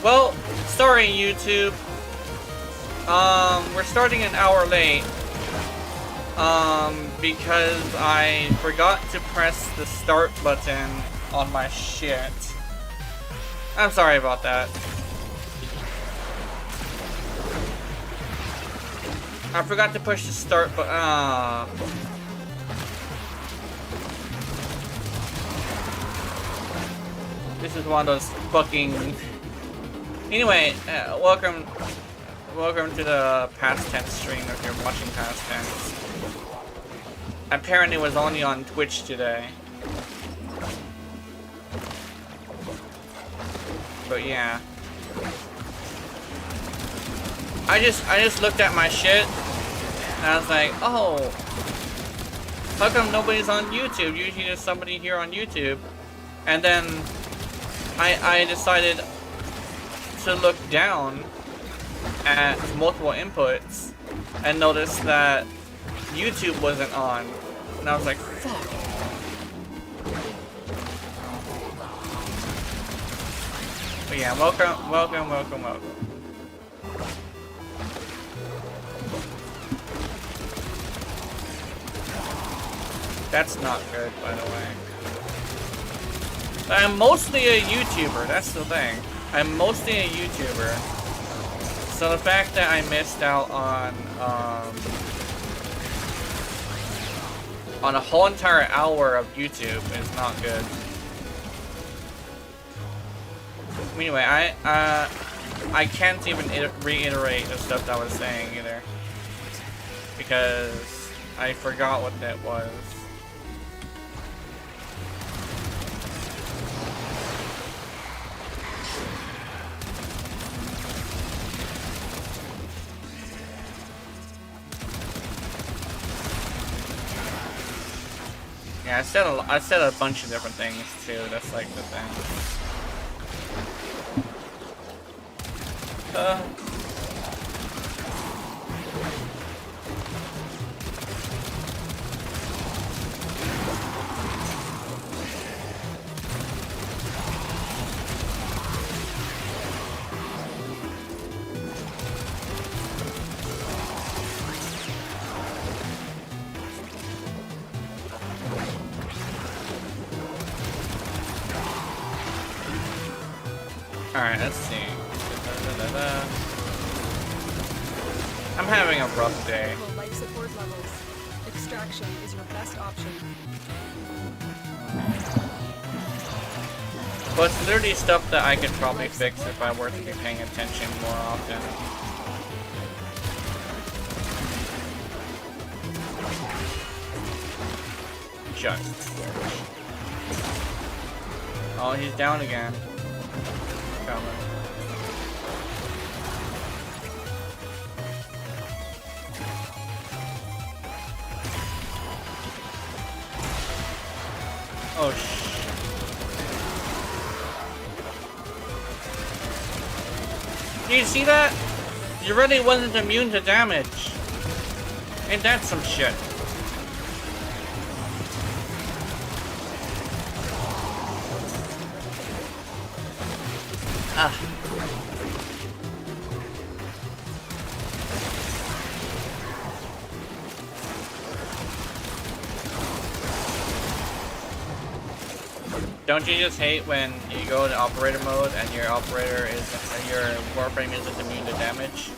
Well, sorry YouTube. We're starting an hour late. Because I forgot to press the start button on my shit. I'm sorry about that. I forgot to push the start button. This is one of those fucking... Anyway, welcome to the past tense stream if you're watching past tense. Apparently it was only on Twitch today. But yeah. I just looked at my shit and I was like, oh, how come nobody's on YouTube? Usually there's somebody here on YouTube. And then I decided to look down at multiple inputs and noticed that YouTube wasn't on. And I was like, fuck. But yeah, welcome. That's not good, by the way. I'm mostly a YouTuber, that's the thing. I'm mostly a YouTuber. So the fact that I missed out on a whole entire hour of YouTube is not good. Anyway, I can't even reiterate the stuff that I was saying either. Because I forgot what that was. Yeah, I said a bunch of different things too. That's like the thing. Alright, let's see. I'm having a rough day. Life support levels. Extraction is your best option. But it's literally stuff that I could probably fix if I were to be paying attention more often. Just. Oh, he's down again. Coming. Oh Do you see that? You really wasn't immune to damage. Ain't that some shit? Ah. Don't you just hate when you go into operator mode and your warframe isn't immune to damage?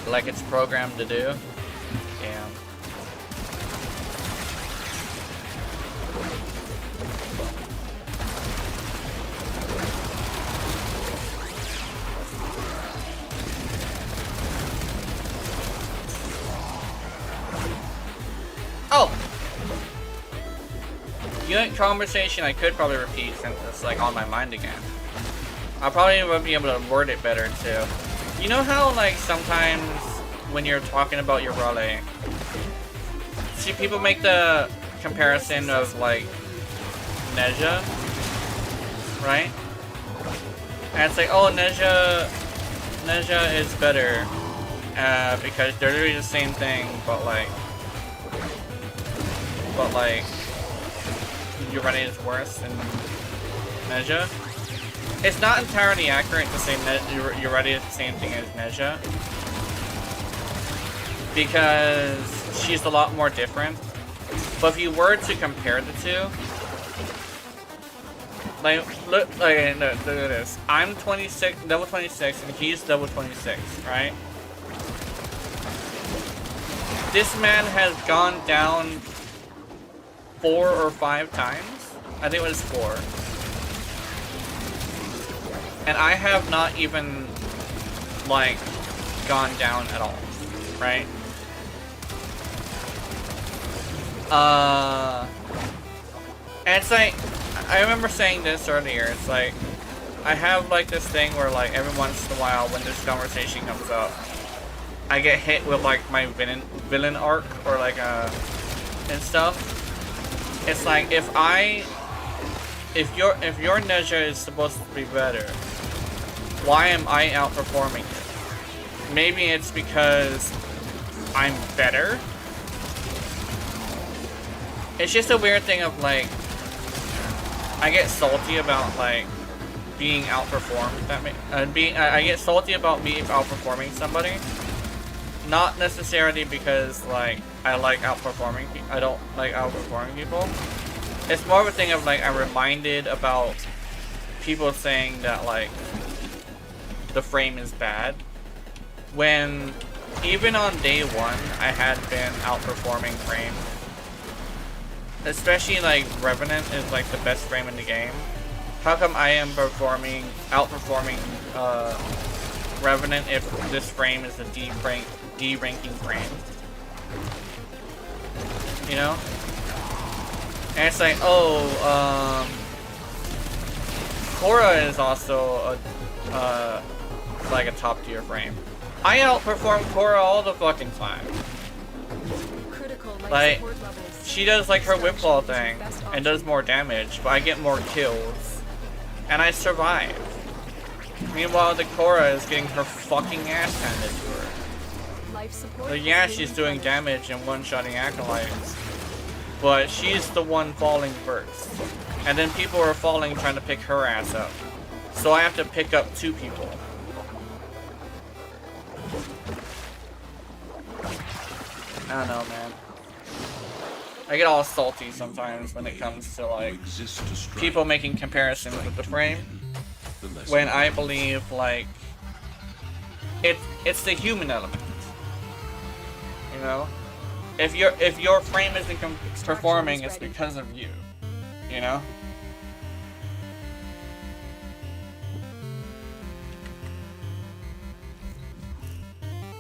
Like it's programmed to do? Damn. Oh! Unit conversation I could probably repeat since it's like on my mind again. I'll probably be able to word it better too. You know how like sometimes when you're talking about your role, see people make the comparison of like Neja, right? And it's like, oh, Neja is better because they're literally the same thing, but like your running is worse, and Neja. It's not entirely accurate to say Ureti is the same thing as Neja, because she's a lot more different. But if you were to compare the two, like, look at this. I'm 26, level 26, and he's level 26, right? This man has gone down 4 or 5 times. I think it was 4. And I have not even, like, gone down at all, right? And it's like, I remember saying this earlier, it's like, I have like this thing where like every once in a while when this conversation comes up, I get hit with like my villain arc or like and stuff. It's like if your Neja is supposed to be better, why am I outperforming it? Maybe it's because I'm better. It's just a weird thing of like, I get salty about like being outperformed. I get salty about me outperforming somebody. Not necessarily because like I like outperforming. I don't like outperforming people. It's more of a thing of like I'm reminded about people saying that like the frame is bad, when even on day 1 I had been outperforming frame. Especially like Revenant is like the best frame in the game. How come I am outperforming Revenant if this frame is a D ranking frame? You know? And it's like, oh, Korra is also like a top tier frame. I outperform Korra all the fucking time. Like, she does like her whipball thing and does more damage, but I get more kills and I survive. Meanwhile, the Korra is getting her fucking ass handed to her. Like, yeah, she's doing damage and one-shotting acolytes, but she's the one falling first. And then people are falling trying to pick her ass up. So I have to pick up 2 people. I don't know, man. I get all salty sometimes when it comes to like people making comparisons with the frame, when I believe like it's the human element. You know, if your frame isn't performing, it's because of you. You know.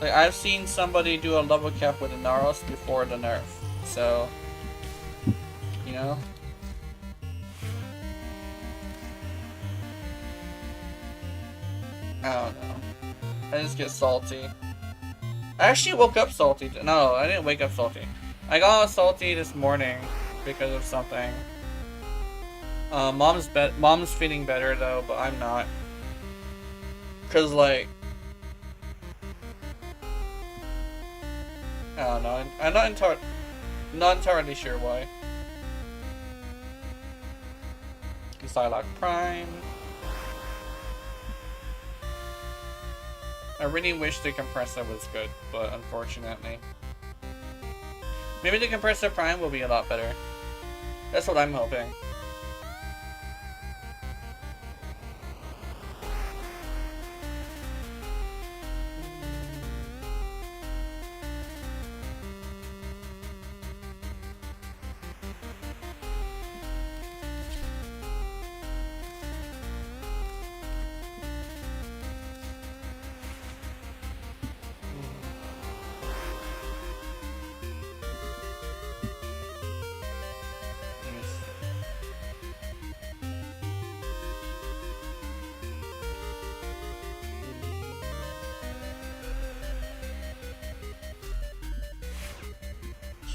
Like, I've seen somebody do a level cap with a Naros before the nerf, so. You know? I don't know. I just get salty. I actually woke up salty. No, I didn't wake up salty. I got salty this morning because of something. Mom's feeling better though, but I'm not. Cause like, I don't know. I'm not entirely sure why. Psylocke Prime. I really wish the compressor was good, but unfortunately. Maybe the compressor Prime will be a lot better. That's what I'm hoping.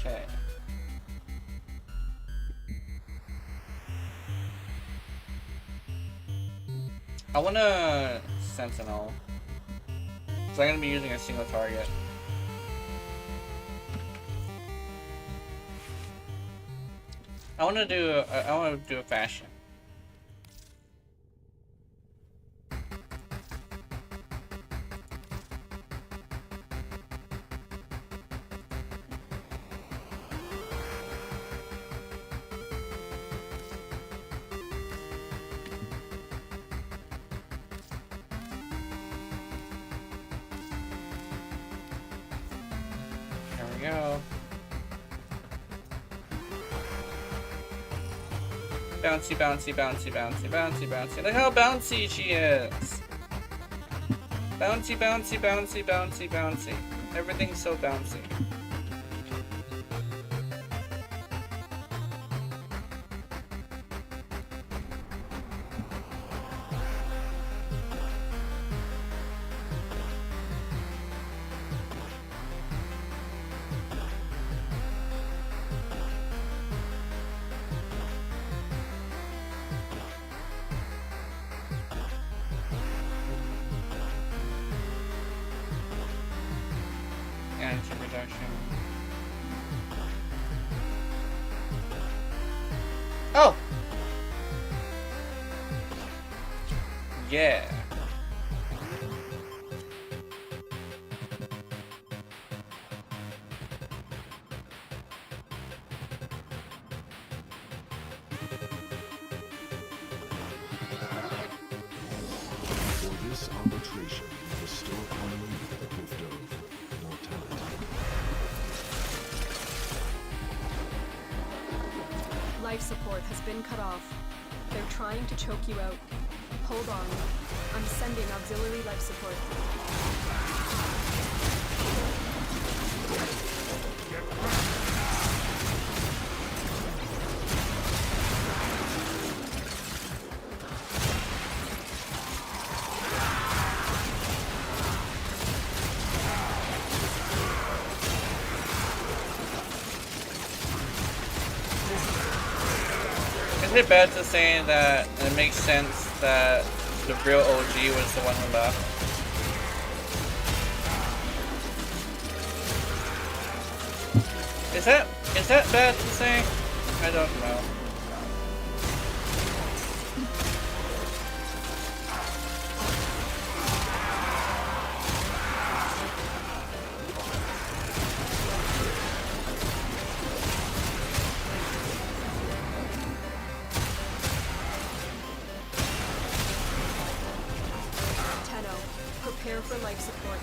Okay. I want a Sentinel. So I'm gonna be using a single target. I want to do a fashion. we go. Bouncy, bouncy, bouncy, bouncy, bouncy, bouncy. Look how bouncy she is. Bouncy, bouncy, bouncy, bouncy, bouncy. Everything's so bouncy. Oh! Yeah. For this arbitration, restore only the gift of mortality. Life support has been cut off. They're trying to choke you out. Hold on. I'm sending auxiliary life support. Is it bad to say that it makes sense that the real OG was the one who left? Is that bad to say? I don't know. Prepare for life support.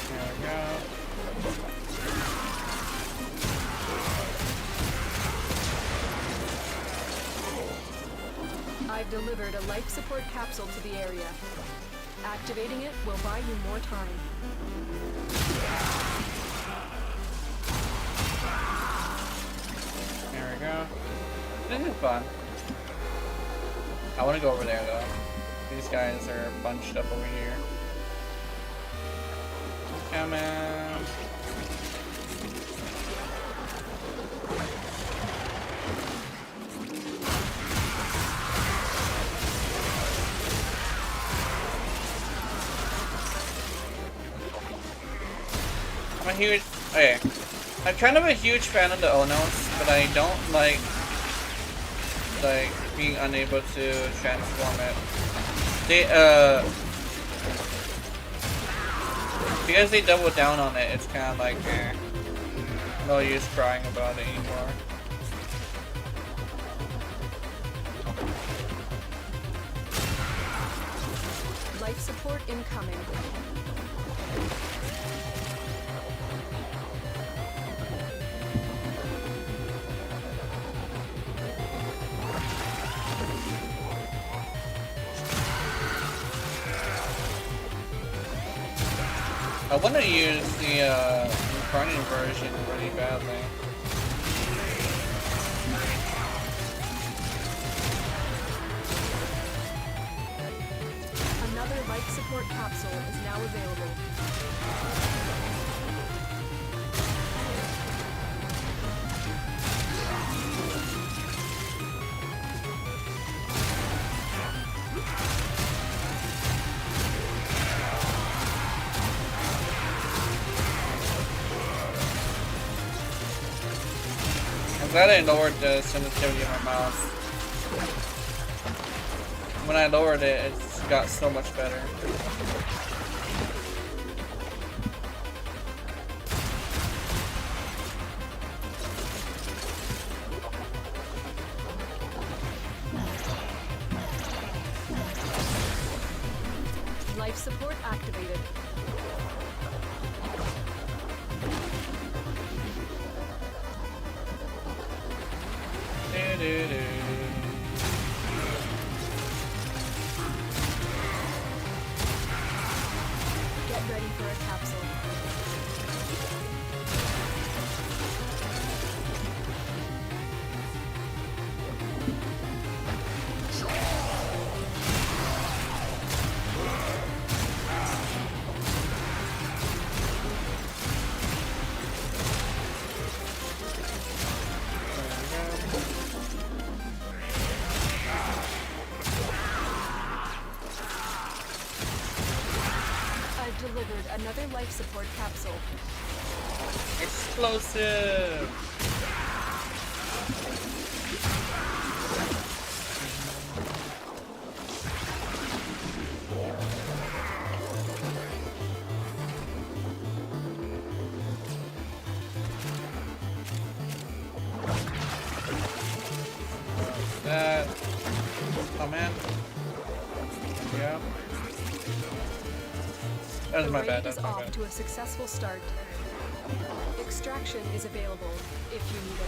There we go. I've delivered a life support capsule to the area. Activating it will buy you more time. There we go. This is fun. I want to go over there though. These guys are bunched up over here. Come on. I'm a huge, okay, I'm kind of a huge fan of the Onos, but I don't like being unable to transform it. Because they double down on it, it's kind of like, no use crying about it anymore. Life support incoming. I want to use the running version really badly. Another life support capsule is now available. I'm glad I lowered the sensitivity of my mouse. When I lowered it, it's got so much better. support activated. Get ready for a capsule. I've delivered another life support capsule. Explosive. That. Oh man. Yeah. That was my bad. The raid is That's my off bad. to a successful start. Extraction is available if you need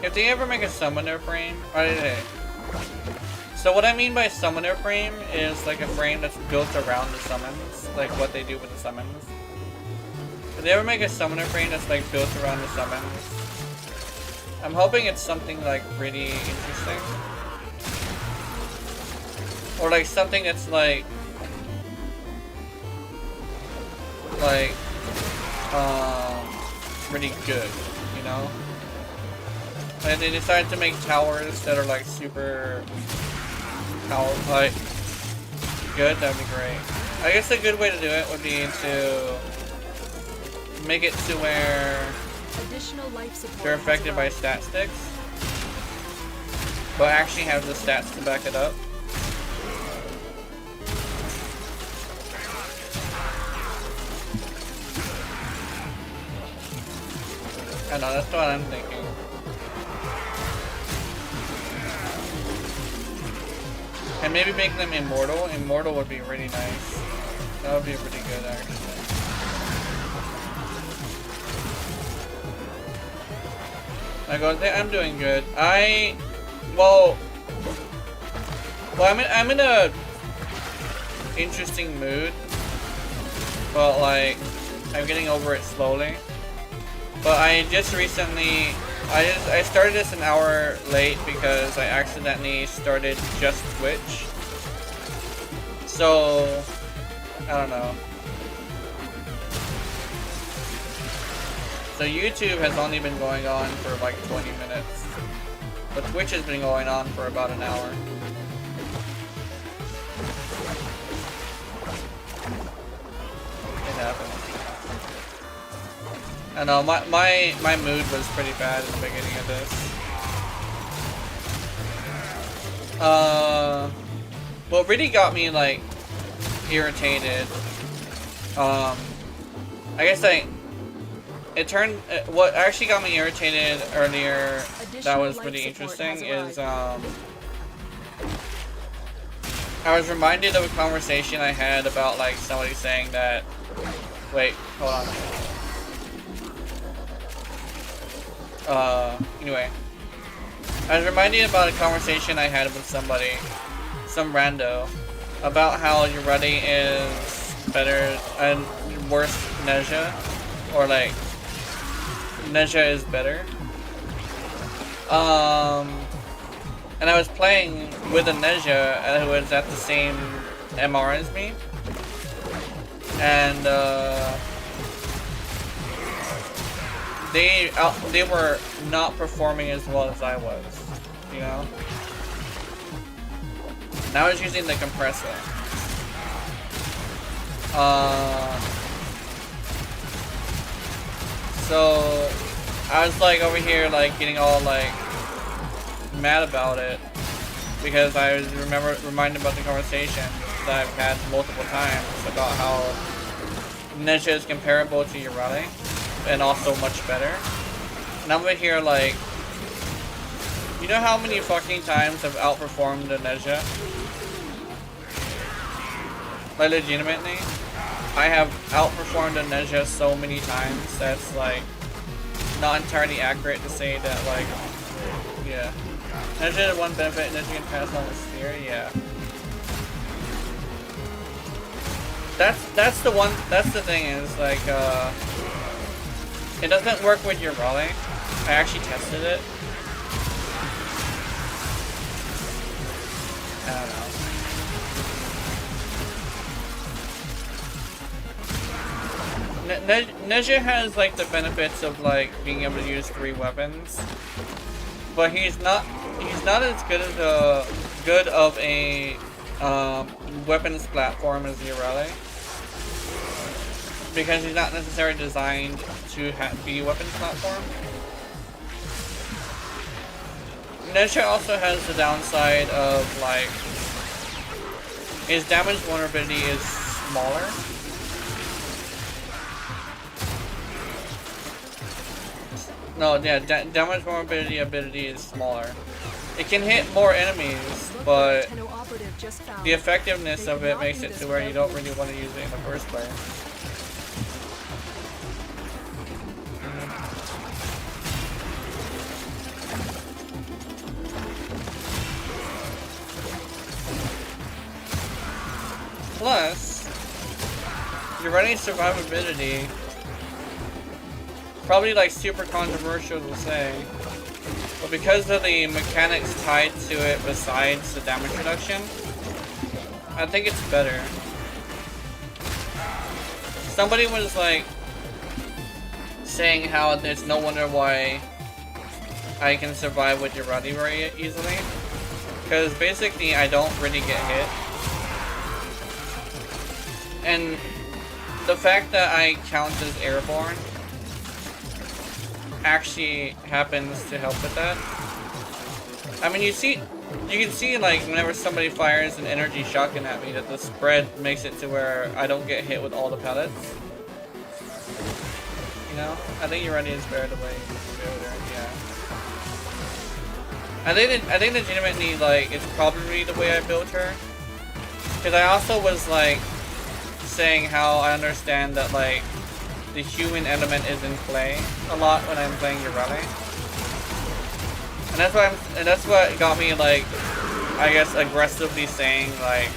it. If they ever make a summoner frame, so what I mean by summoner frame is like a frame that's built around the summons, like what they do with the summons. If they ever make a summoner frame that's like built around the summons, I'm hoping it's something like pretty interesting. Or like something that's like pretty good, you know? And they decided to make towers that are like super like good, that'd be great. I guess a good way to do it would be to make it to where Additional life support they're has affected by arrived. stat sticks, but actually have the stats to back it up. I know, that's what I'm thinking. And maybe make them immortal. Immortal would be really nice. That would be pretty good, actually. I'm doing good. Well, I'm in a interesting mood, but like, I'm getting over it slowly. But I just recently, I started this an hour late because I accidentally started just Twitch. So, I don't know. So YouTube has only been going on for like 20 minutes. But Twitch has been going on for about an hour. It happens. I know, my mood was pretty bad at the beginning of this. What really got me like irritated, I guess what actually got me irritated earlier that was really interesting is I was reminded of a conversation I had about like somebody saying that, wait, hold on. Anyway, I was reminded about a conversation I had with somebody, some rando, about how your ready is better and worse Neja, or like Neja is better. And I was playing with a Neja who was at the same MR as me, and they were not performing as well as I was, you know? And I was using the compressor. So I was like over here like getting all like mad about it because I was reminded about the conversation that I've had multiple times about how Ninja is comparable to Urale, and also much better. And I'm over here like, you know how many fucking times I've outperformed the Ninja? Like legitimately, I have outperformed the Ninja so many times that's like not entirely accurate to say that like, yeah. Ninja had one benefit, Ninja can pass on the sphere, yeah. That's the thing is like it doesn't work with your Raleigh. I actually tested it. I don't know. Ninja has like the benefits of like being able to use 3 weapons, but he's not as good of a weapons platform as Urale, because he's not necessarily designed to be a weapons platform. Ninja also has the downside of like his damage vulnerability is smaller. No, yeah, damage vulnerability ability is smaller. It can hit more enemies, but the effectiveness of it makes it to where you don't really want to use it in the first place. Plus, your running survivability, probably like super controversial to say, but because of the mechanics tied to it besides the damage reduction, I think it's better. Somebody was like saying how there's no wonder why I can survive with Urati very easily, because basically I don't really get hit. And the fact that I count as airborne actually happens to help with that. I mean, you can see like whenever somebody fires an energy shotgun at me that the spread makes it to where I don't get hit with all the pellets. You know? I think Urati is better the way you build her, yeah. I think legitimately like it's probably the way I built her. Because I also was like saying how I understand that like the human element is in play a lot when I'm playing Urati. And that's what got me like, I guess, aggressively saying like,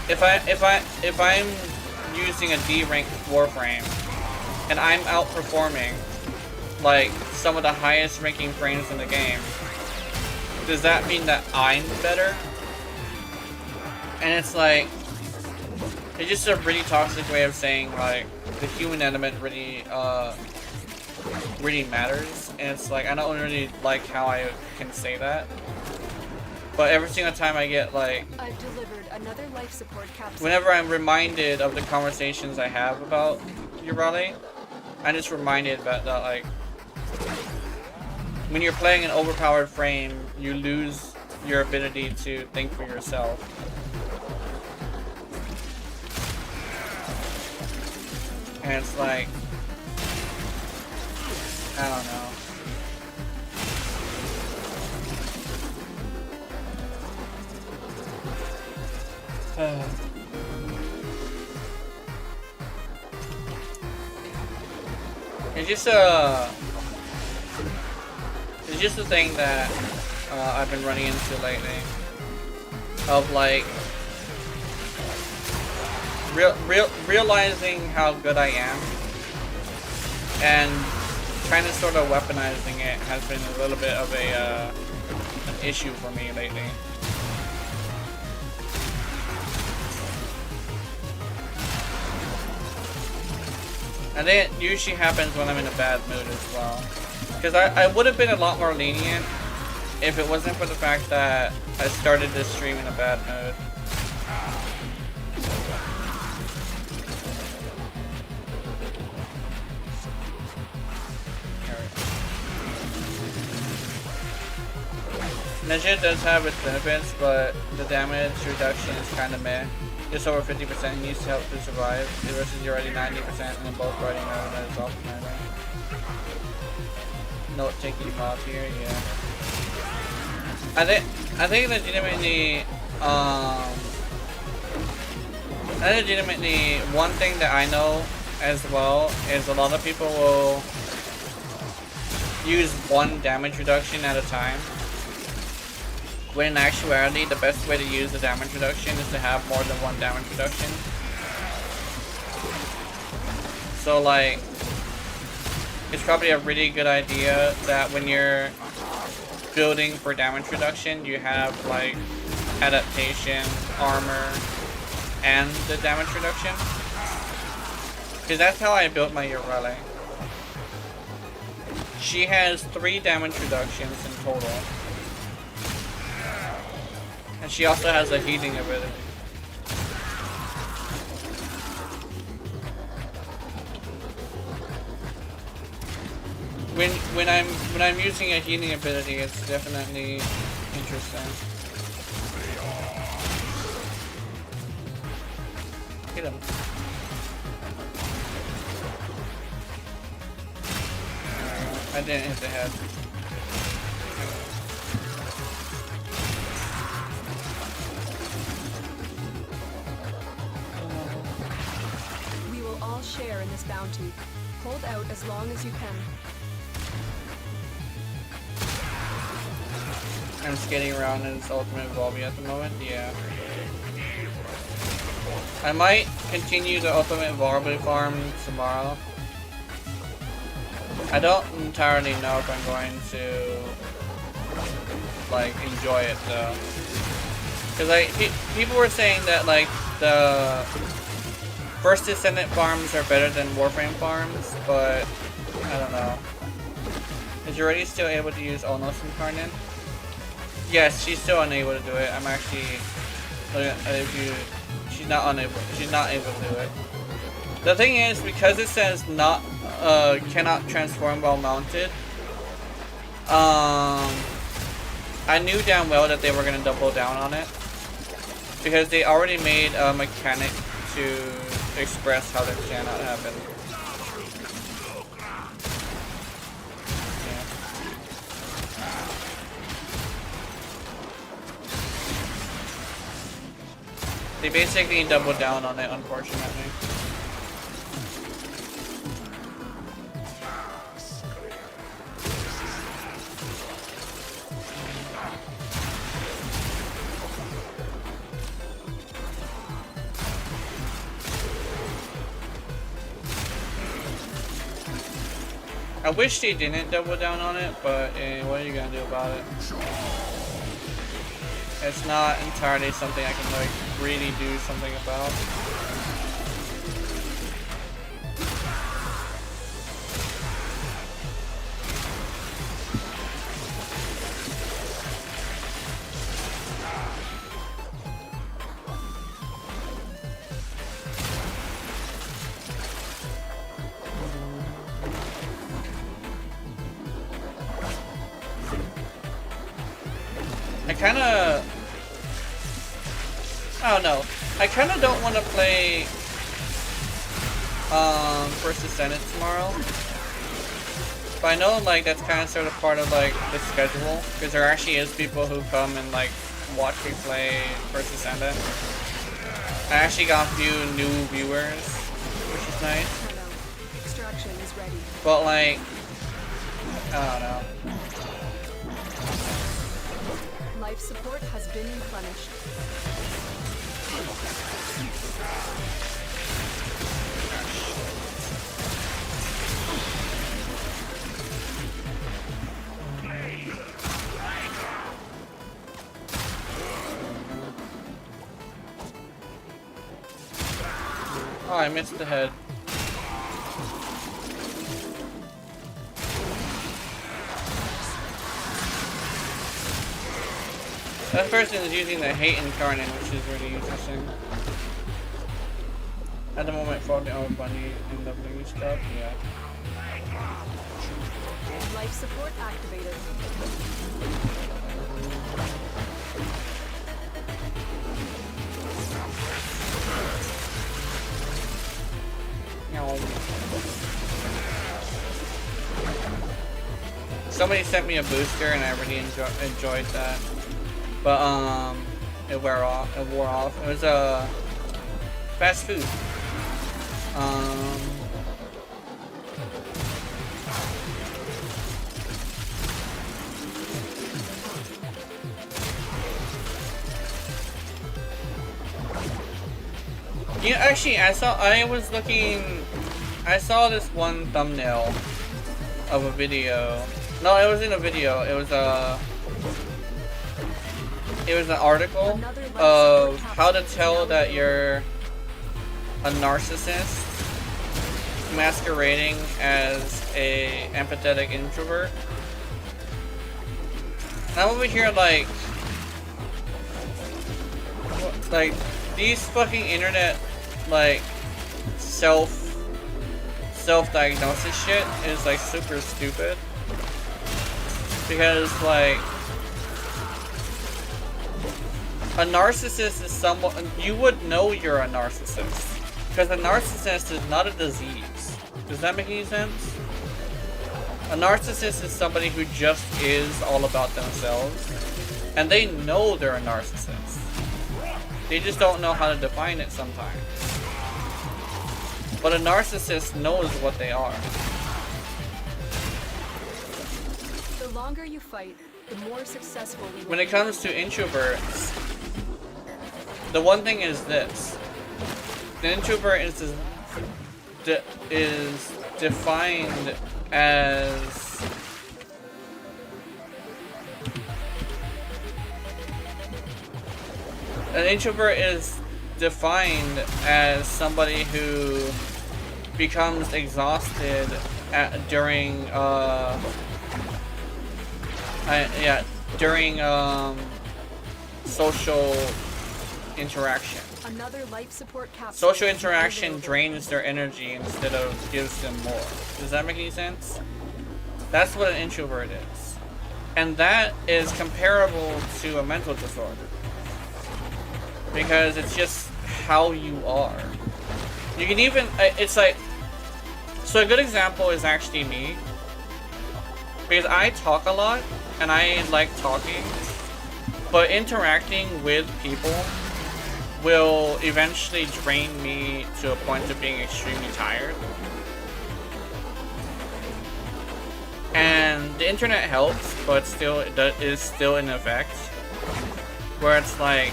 if I'm using a D rank Warframe and I'm outperforming like some of the highest ranking frames in the game, does that mean that I'm better? And it's like, it's just a really toxic way of saying like the human element really really matters, and it's like I don't really like how I can say that. But every single time I get like, I've delivered another life support capsule. whenever I'm reminded of the conversations I have about Urali, I'm just reminded about that like when you're playing an overpowered frame, you lose your ability to think for yourself. And it's like, I don't know. It's just a thing that I've been running into lately, of like realizing how good I am and kind of sort of weaponizing it has been a little bit of an issue for me lately. And it usually happens when I'm in a bad mood as well. Because I would have been a lot more lenient if it wasn't for the fact that I started this stream in a bad mood. Ninja does have its benefits, but the damage reduction is kind of meh. Just over 50% needs to help to survive. Versus you're already 90% and then both riding over that is off matter. Note taking mod here, yeah. I think legitimately one thing that I know as well is a lot of people will use one damage reduction at a time. When in actuality, the best way to use the damage reduction is to have more than one damage reduction. So like, it's probably a really good idea that when you're building for damage reduction, you have like adaptation, armor, and the damage reduction. Because that's how I built my Yorale. She has 3 damage reductions in total. And she also has a healing ability. When I'm using a healing ability, it's definitely interesting. Hit him. I didn't hit the head. We will all share in this bounty. Hold out as long as you can. I'm skating around in this ultimate Volby at the moment, yeah. I might continue the ultimate Volby farm tomorrow. I don't entirely know if I'm going to like enjoy it though. Cause like people were saying that like the First Descendant farms are better than Warframe farms, but I don't know. Is you already still able to use Onos Incarnate? Yes, she's still unable to do it. I'm actually she's not able to do it. The thing is, because it says not cannot transform while mounted, I knew damn well that they were gonna double down on it. Because they already made a mechanic to express how that cannot happen. They basically doubled down on it, unfortunately. I wish they didn't double down on it, but what are you gonna do about it? It's not entirely something I can like really do something about. I don't know. I kind of don't want to play First Descendant tomorrow. But I know like that's kind of sort of part of like the schedule, because there actually is people who come and like watch me play First Descendant. I actually got a few new viewers, which is nice. Extraction is ready. But like, I don't know. Life support has been replenished. Oh, I missed the head. That person is using the hate incarnate, which is really interesting. At the moment, for the old bunny and leveling stuff, yeah. Life support activated. Somebody sent me a booster and I really enjoyed that. But it wore off. It was fast food. Yeah, actually, I saw this one thumbnail of a video. No, it wasn't a video. It was an article of how to tell that you're a narcissist masquerading as a empathetic introvert. And I'm over here like these fucking internet like self-diagnosis shit is like super stupid. Because like a narcissist is someone you would know you're a narcissist. Because a narcissist is not a disease. Does that make any sense? A narcissist is somebody who just is all about themselves. And they know they're a narcissist. They just don't know how to define it sometimes. But a narcissist knows what they are. The longer you fight, the more successful we will. When it comes to introverts, the one thing is this. The introvert is defined as an introvert is defined as somebody who becomes exhausted during social interaction. Another life support capsule. Social interaction drains their energy instead of gives them more. Does that make any sense? That's what an introvert is. And that is comparable to a mental disorder. Because it's just how you are. You can even, it's like, so a good example is actually me. Because I talk a lot, and I like talking. But interacting with people will eventually drain me to a point of being extremely tired. And the internet helps, but still it is still in effect. Where it's like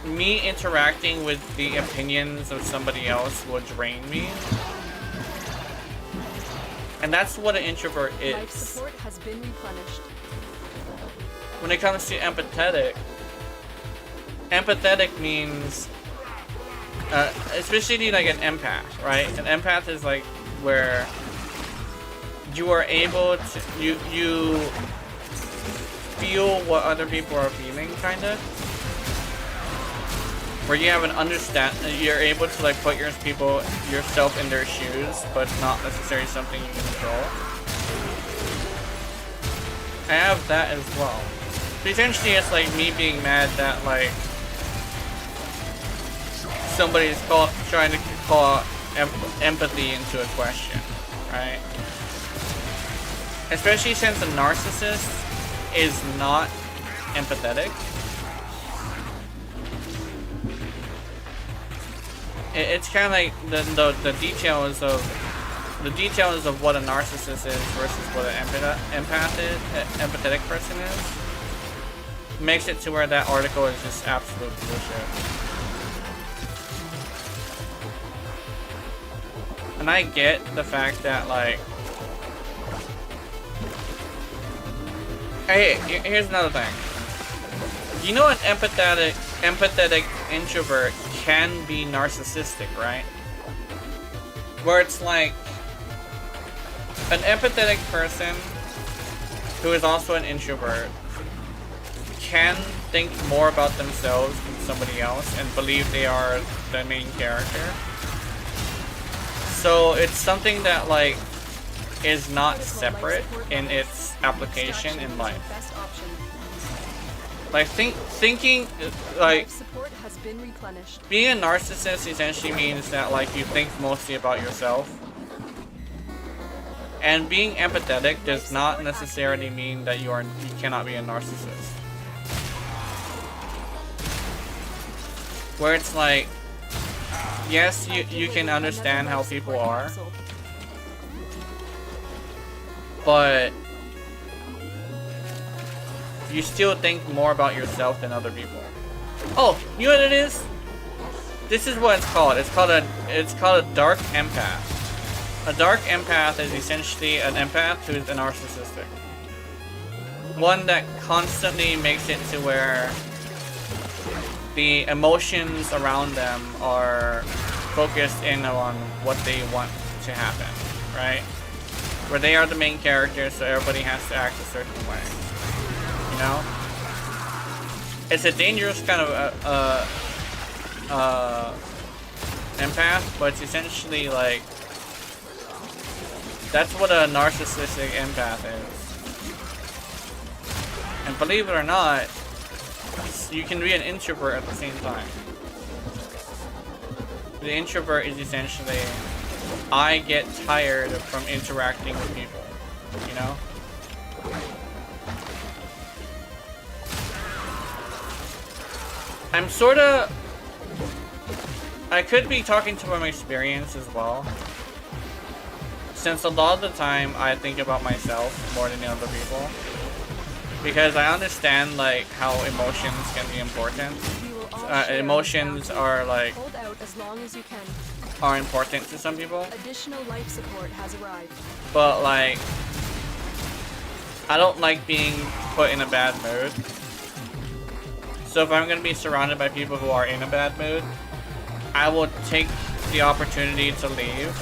me interacting with the opinions of somebody else will drain me. And that's what an introvert is. Life support has been replenished. When it comes to empathetic means, especially like an empath, right? An empath is like where you are able to, you feel what other people are feeling, kind of. Where you have an you're able to like put yourself in their shoes, but it's not necessarily something you can control. I have that as well. So essentially it's like me being mad that like somebody's trying to call empathy into a question, right? Especially since a narcissist is not empathetic. It's kind of like the details of what a narcissist is versus what an empathetic person is. Makes it to where that article is just absolute bullshit. And I get the fact that like, hey, here's another thing. You know, an empathetic introvert can be narcissistic, right? Where it's like an empathetic person who is also an introvert can think more about themselves than somebody else and believe they are the main character. So it's something that like is not separate in its application in life. Like thinking like Life support has been replenished. being a narcissist essentially means that like you think mostly about yourself. And being empathetic does not necessarily mean that you cannot be a narcissist. Where it's like, yes, you can understand how people are, but you still think more about yourself than other people. Oh, you know what it is? This is what it's called. It's called a dark empath. A dark empath is essentially an empath who is narcissistic. One that constantly makes it to where the emotions around them are focused in on what they want to happen, right? Where they are the main character, so everybody has to act a certain way. You know? It's a dangerous kind of empath, but it's essentially like that's what a narcissistic empath is. And believe it or not, you can be an introvert at the same time. The introvert is essentially, I get tired from interacting with people, you know? I'm sorta... I could be talking to from experience as well. Since a lot of the time I think about myself more than other people. Because I understand like how emotions can be important. Emotions are like Hold out as long as you can. are important to some people. Additional life support has arrived. But like I don't like being put in a bad mood. So if I'm gonna be surrounded by people who are in a bad mood, I will take the opportunity to leave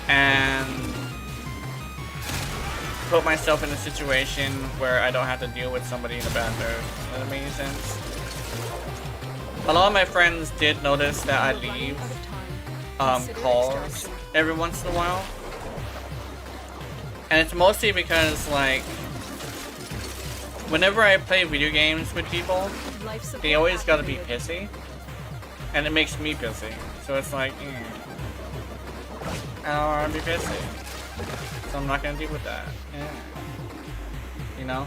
and put myself in a situation where I don't have to deal with somebody in a bad mood. Does that make sense? A lot of my friends did notice that I leave calls every once in a while. And it's mostly because like whenever I play video games with people, they always gotta be pissy. And it makes me pissy. So it's like, I don't wanna be pissy. So I'm not gonna deal with that. Yeah. You know?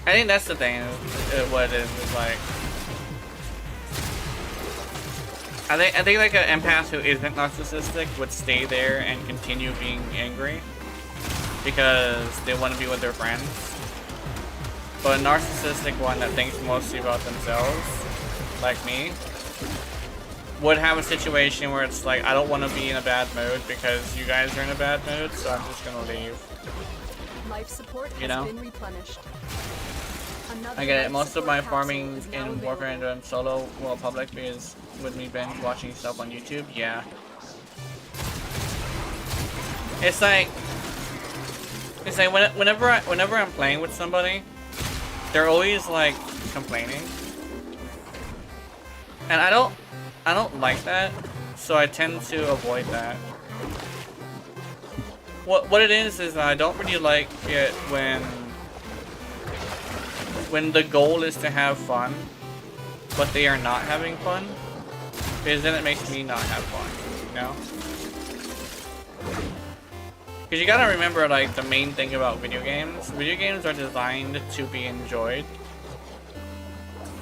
I think that's the thing, what it is like. I think like an empath who isn't narcissistic would stay there and continue being angry because they want to be with their friends. But a narcissistic one that thinks mostly about themselves, like me, would have a situation where it's like, I don't want to be in a bad mood because you guys are in a bad mood, so I'm just gonna leave. Life support has been replenished. I get it. Most of my farming in Warfare and done solo, well, public, because with me binge watching stuff on YouTube, yeah. It's like whenever I'm playing with somebody, they're always like complaining, and I don't like that, so I tend to avoid that. What it is I don't really like it when the goal is to have fun, but they are not having fun, because then it makes me not have fun, you know? Because you gotta remember, like, the main thing about video games are designed to be enjoyed.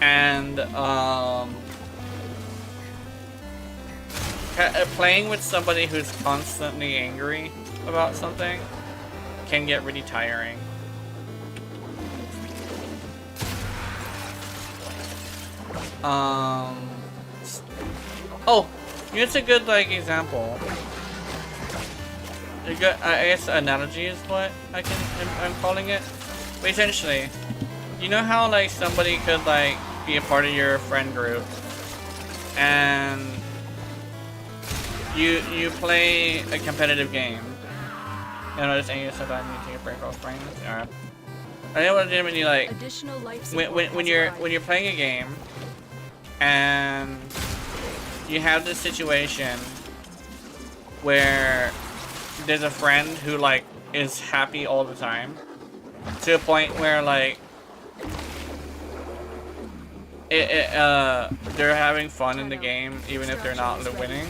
And, playing with somebody who's constantly angry about something can get really tiring. Oh, it's a good like example. A good, I guess analogy is what I'm calling it. But essentially, you know how like somebody could like be a part of your friend group, and you play a competitive game. You know, just anger stuff. I need to take a break off brain. Alright. I know what legitimately like when you're playing a game and you have this situation where there's a friend who like is happy all the time to a point where like they're having fun in the game even if they're not winning.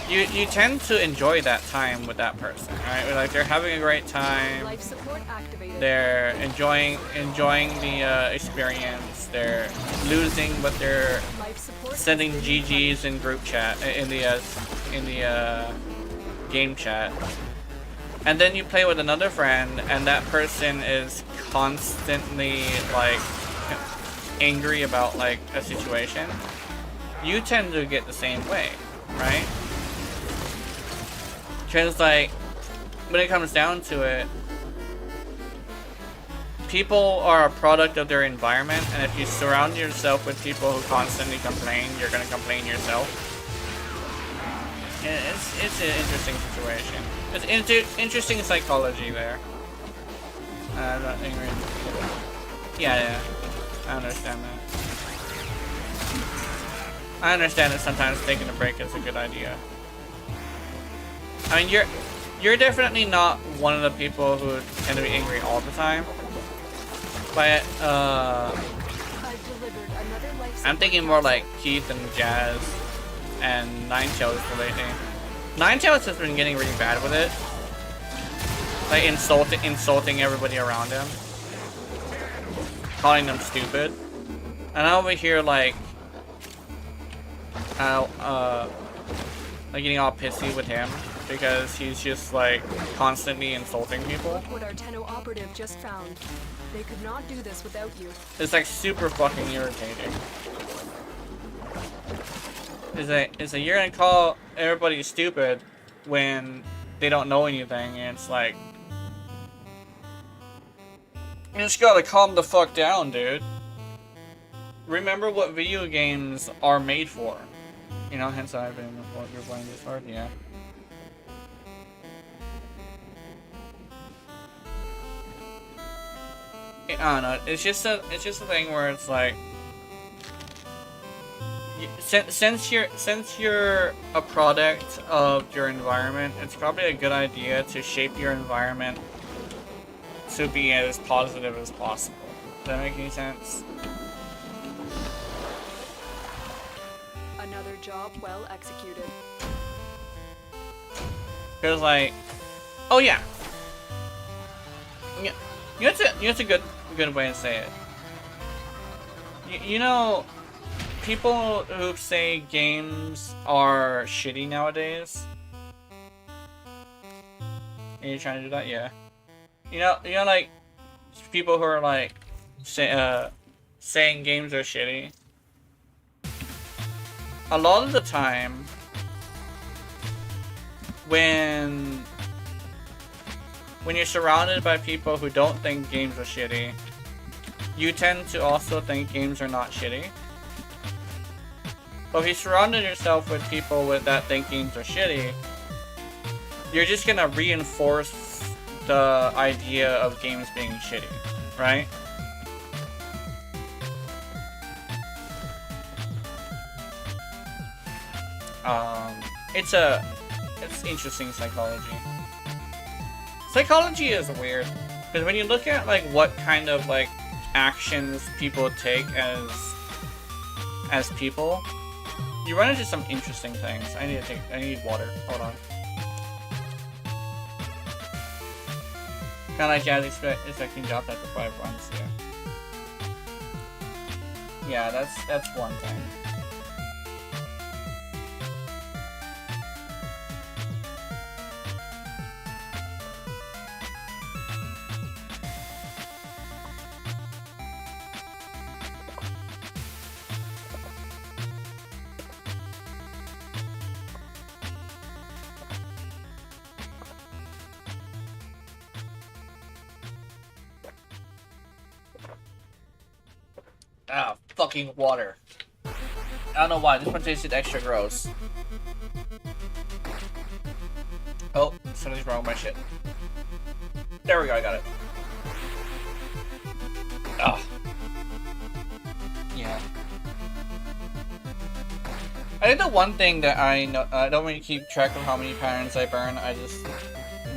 You tend to enjoy that time with that person, right? Like they're having a great time. Life support activated. They're enjoying the experience. They're losing, but they're Life support sending has been GGs in group chat in the game chat. And then you play with another friend, and that person is constantly like angry about like a situation. You tend to get the same way, right? Because like when it comes down to it, people are a product of their environment, and if you surround yourself with people who constantly complain, you're gonna complain yourself. And it's an interesting situation. It's interesting psychology there. I'm not angry. Yeah, I understand that. I understand that sometimes taking a break is a good idea. I mean, you're definitely not one of the people who tend to be angry all the time. But I'm thinking more like Keith and Jazz and Ninetales lately. Ninetales has been getting really bad with it, like insulting everybody around him, calling them stupid, and I'm over here like getting all pissy with him because he's just like constantly insulting people. Look what our Tenno operative just found. They could not do this without you. It's like super fucking irritating. It's like you're gonna call everybody stupid when they don't know anything, and it's like you just gotta calm the fuck down, dude. Remember what video games are made for. You know, hence I've been what you're playing this hard, yeah. I don't know. It's just a thing where it's like, since you're a product of your environment, it's probably a good idea to shape your environment to be as positive as possible. Does that make any sense? Another job well executed. Because like, oh yeah, yeah, that's a good way to say it. You know, people who say games are shitty nowadays. Are you trying to do that? Yeah. You know, like people who are like saying games are shitty. A lot of the time, when you're surrounded by people who don't think games are shitty, you tend to also think games are not shitty. But if you surrounded yourself with people that think games are shitty, you're just gonna reinforce the idea of games being shitty, right? It's interesting psychology. Psychology is weird, because when you look at like what kind of like actions people take as people, you run into some interesting things. I need water. Hold on. Kinda like Jazz expecting job after 5 runs, yeah. Yeah, that's one thing. Ah, fucking water. I don't know why, this one tasted extra gross. Oh, something's wrong with my shit. There we go, I got it. Oh. Yeah. I think the one thing that I know, I don't really keep track of how many patterns I burn. I just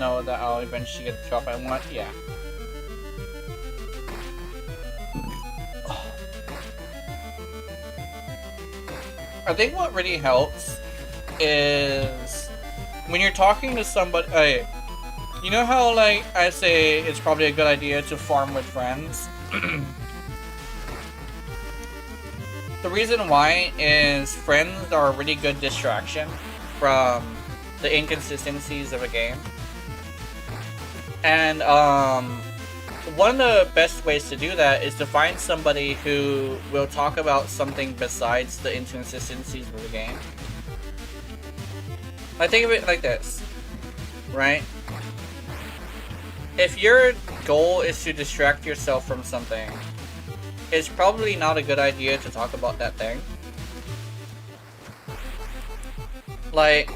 know that I'll eventually get the drop I want. Yeah. I think what really helps is when you're talking to somebody. You know how, like, I say it's probably a good idea to farm with friends? The reason why is friends are a really good distraction from the inconsistencies of a game. And one of the best ways to do that is to find somebody who will talk about something besides the inconsistencies of the game. I think of it like this, right? If your goal is to distract yourself from something, it's probably not a good idea to talk about that thing. Like,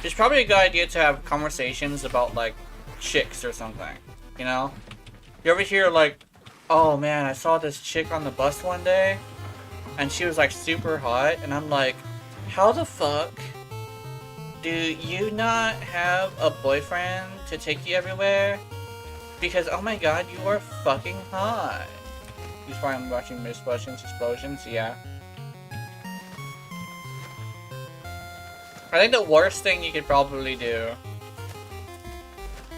it's probably a good idea to have conversations about, like, chicks or something, you know? You ever hear, like, oh man, I saw this chick on the bus one day, and she was, like, super hot, and I'm like, how the fuck do you not have a boyfriend to take you everywhere? Because, oh my god, you are fucking hot. He's probably watching Explosions, yeah. I think the worst thing you could probably do,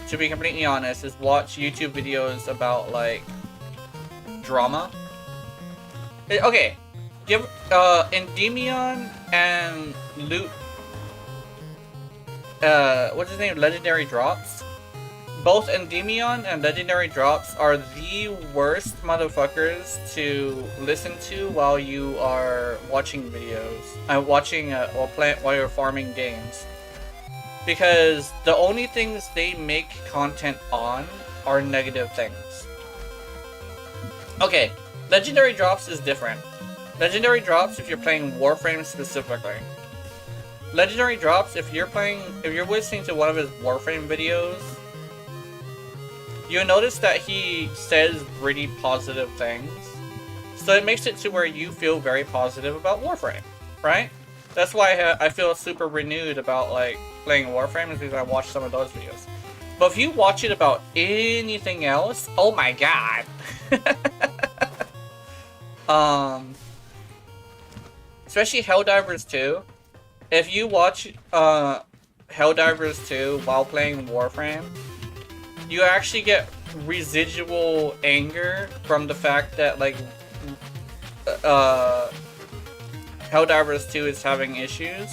to be completely honest, is watch YouTube videos about, like, drama. Okay, Endymion and what's his name? Legendary Drops. Both Endymion and Legendary Drops are the worst motherfuckers to listen to while you are watching videos. While you're farming games. Because the only things they make content on are negative things. Okay, Legendary Drops is different. Legendary Drops if you're playing Warframe specifically. Legendary Drops if you're listening to one of his Warframe videos, you'll notice that he says really positive things. So it makes it to where you feel very positive about Warframe, right? That's why I feel super renewed about, like, playing Warframe, is because I watched some of those videos. But if you watch it about anything else, oh my god. Especially Helldivers 2. If you watch Helldivers 2 while playing Warframe, you actually get residual anger from the fact that, like, Helldivers 2 is having issues.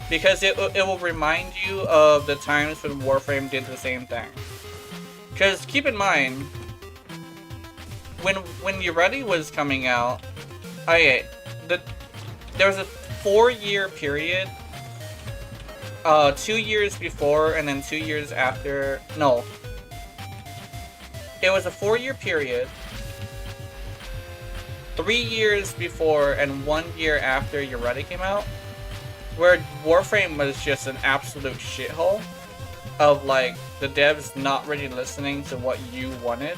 Because it will remind you of the times when Warframe did the same thing. Because keep in mind, when Uretti was coming out, there was a 4-year period, 2 years before and then 2 years after. No, it was a 4-year period, 3 years before and 1 year after Uretti came out, where Warframe was just an absolute shithole of, like, the devs not really listening to what you wanted.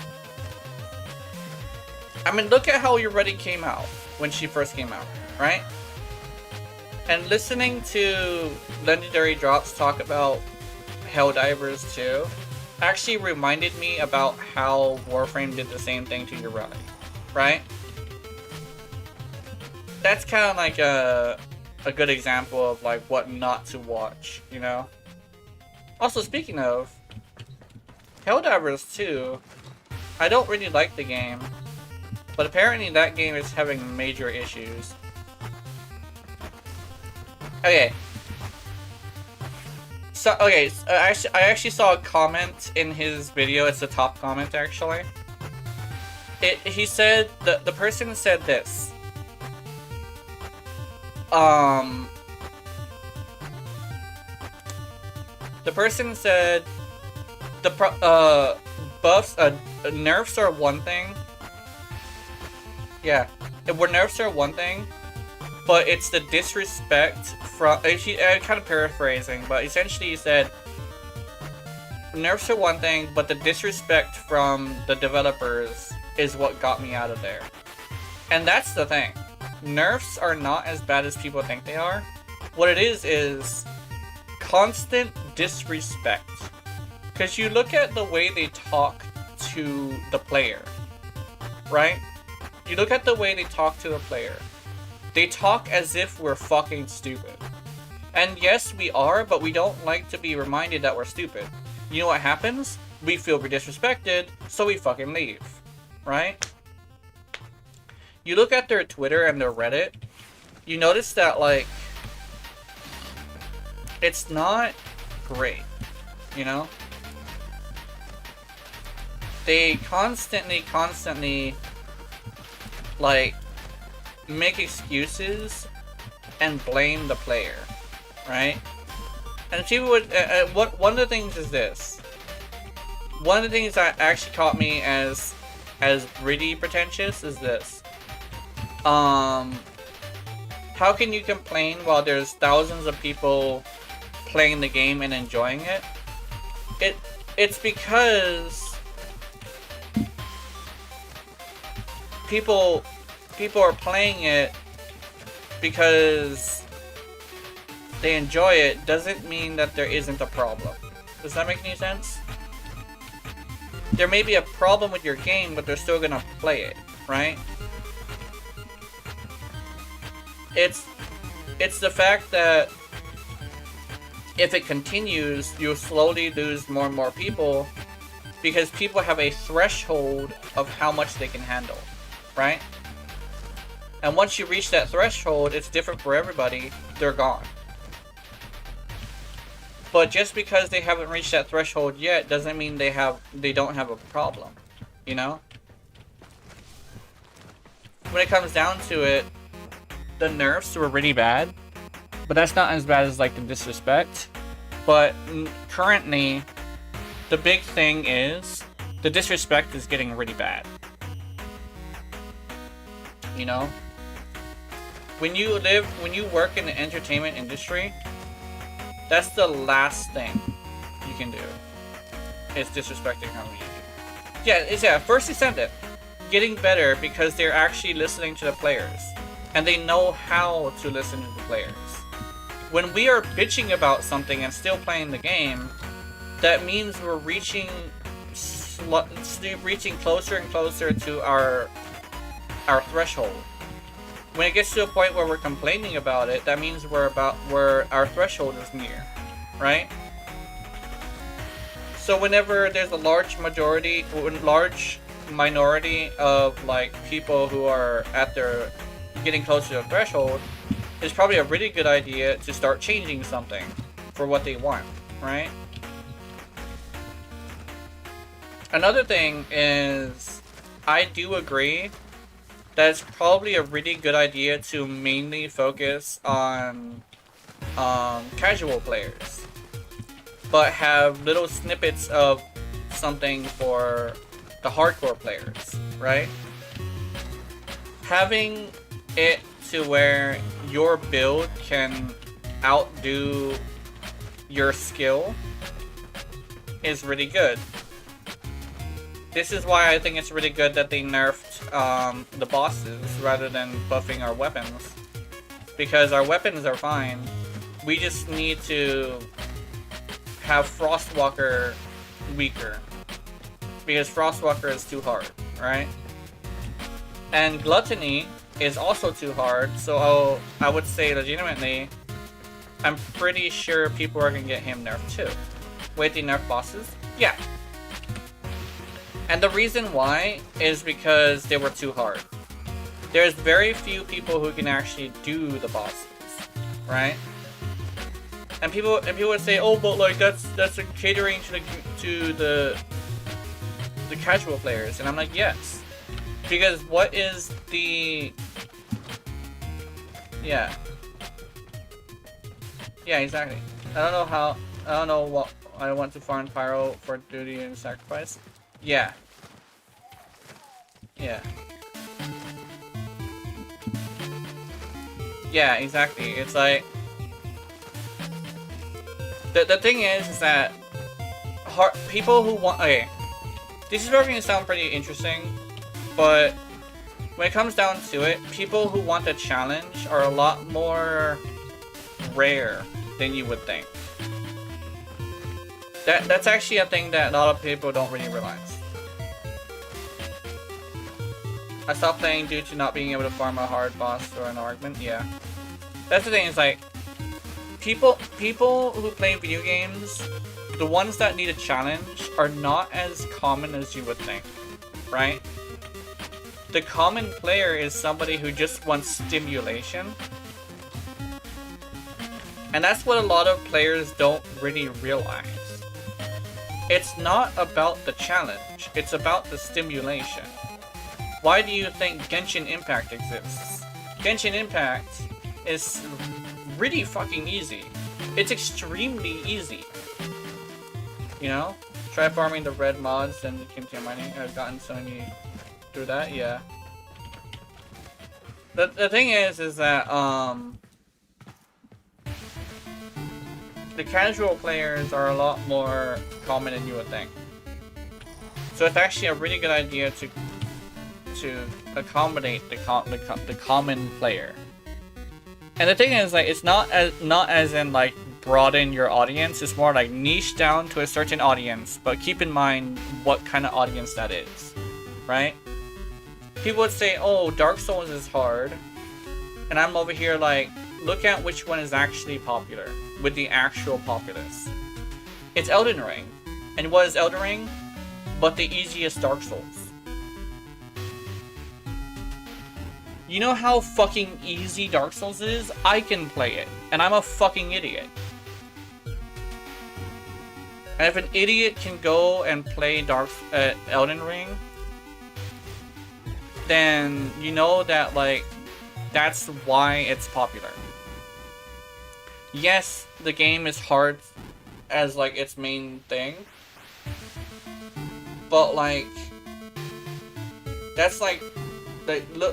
I mean, look at how Uretti came out when she first came out, right? And listening to Legendary Drops talk about Helldivers 2 actually reminded me about how Warframe did the same thing to Uretti, right? That's kind of like a good example of, like, what not to watch, you know? Also, speaking of Helldivers 2, I don't really like the game, but apparently that game is having major issues. Okay. So, okay, I actually saw a comment in his video. It's the top comment, actually. He said, the person said this. The person said, buffs, nerfs are one thing. Yeah, nerfs are one thing, but it's the disrespect from, I'm kind of paraphrasing, but essentially he said, nerfs are one thing, but the disrespect from the developers is what got me out of there. And that's the thing. Nerfs are not as bad as people think they are. What it is constant disrespect. Because you look at the way they talk to the player, right? You look at the way they talk to the player. They talk as if we're fucking stupid. And yes, we are, but we don't like to be reminded that we're stupid. You know what happens? We feel we're disrespected, so we fucking leave, right? You look at their Twitter and their Reddit, you notice that, like, it's not great, you know? They constantly, like, make excuses and blame the player, right? And people would, one of the things is this. One of the things that actually caught me as really pretentious is this. How can you complain while there's thousands of people playing the game and enjoying it? It's because people are playing it because they enjoy it doesn't mean that there isn't a problem. Does that make any sense? There may be a problem with your game, but they're still gonna play it, right? It's the fact that if it continues, you'll slowly lose more and more people because people have a threshold of how much they can handle, right? And once you reach that threshold, it's different for everybody, they're gone. But just because they haven't reached that threshold yet doesn't mean they don't have a problem, you know? When it comes down to it, the nerfs were really bad, but that's not as bad as like the disrespect. But currently, the big thing is the disrespect is getting really bad. You know? When you work in the entertainment industry, that's the last thing you can do. Is disrespecting how you do. Yeah, first they send it. Getting better because they're actually listening to the players. And they know how to listen to the players. When we are bitching about something and still playing the game, that means we're reaching closer and closer to our threshold. When it gets to a point where we're complaining about it, that means we're where our threshold is near, right? So whenever there's a large minority of like people who are at their getting closer to the threshold, it's probably a really good idea to start changing something for what they want, right? Another thing is, I do agree that it's probably a really good idea to mainly focus on casual players, but have little snippets of something for the hardcore players, right? Having it to where your build can outdo your skill is really good. This is why I think it's really good that they nerfed the bosses rather than buffing our weapons. Because our weapons are fine. We just need to have Frostwalker weaker. Because Frostwalker is too hard, right? And Gluttony is also too hard, so I would say legitimately, I'm pretty sure people are gonna get him nerfed too. Wait, they nerf bosses? Yeah. And the reason why is because they were too hard. There's very few people who can actually do the bosses, right? And people would say, oh, but like that's a catering to the casual players, and I'm like, yes, because what is the yeah exactly. I don't know what I want to farm pyro for duty and sacrifice. Yeah. Yeah, exactly. It's like the thing is that people who want, okay, this is probably gonna sound pretty interesting, but when it comes down to it, people who want the challenge are a lot more rare than you would think. That's actually a thing that a lot of people don't really realize. I stopped playing due to not being able to farm a hard boss or an argument. Yeah, that's the thing. Is like people who play video games, the ones that need a challenge are not as common as you would think, right? The common player is somebody who just wants stimulation. And that's what a lot of players don't really realize. It's not about the challenge, it's about the stimulation. Why do you think Genshin Impact exists? Genshin Impact is really fucking easy. It's extremely easy. You know? Try farming the red mods and continue mining. I've gotten so many through that, yeah. The thing is that, the casual players are a lot more common than you would think. So it's actually a really good idea to accommodate the common player. And the thing is, like, it's not as in like broaden your audience. It's more like niche down to a certain audience, but keep in mind what kind of audience that is, right? People would say, "Oh, Dark Souls is hard," and I'm over here like, look at which one is actually popular with the actual populace. It's Elden Ring. And what is Elden Ring? But the easiest Dark Souls. You know how fucking easy Dark Souls is? I can play it, and I'm a fucking idiot. And if an idiot can go and play Elden Ring, then you know that, like, that's why it's popular. Yes, the game is hard as, like, its main thing. But, like, that's like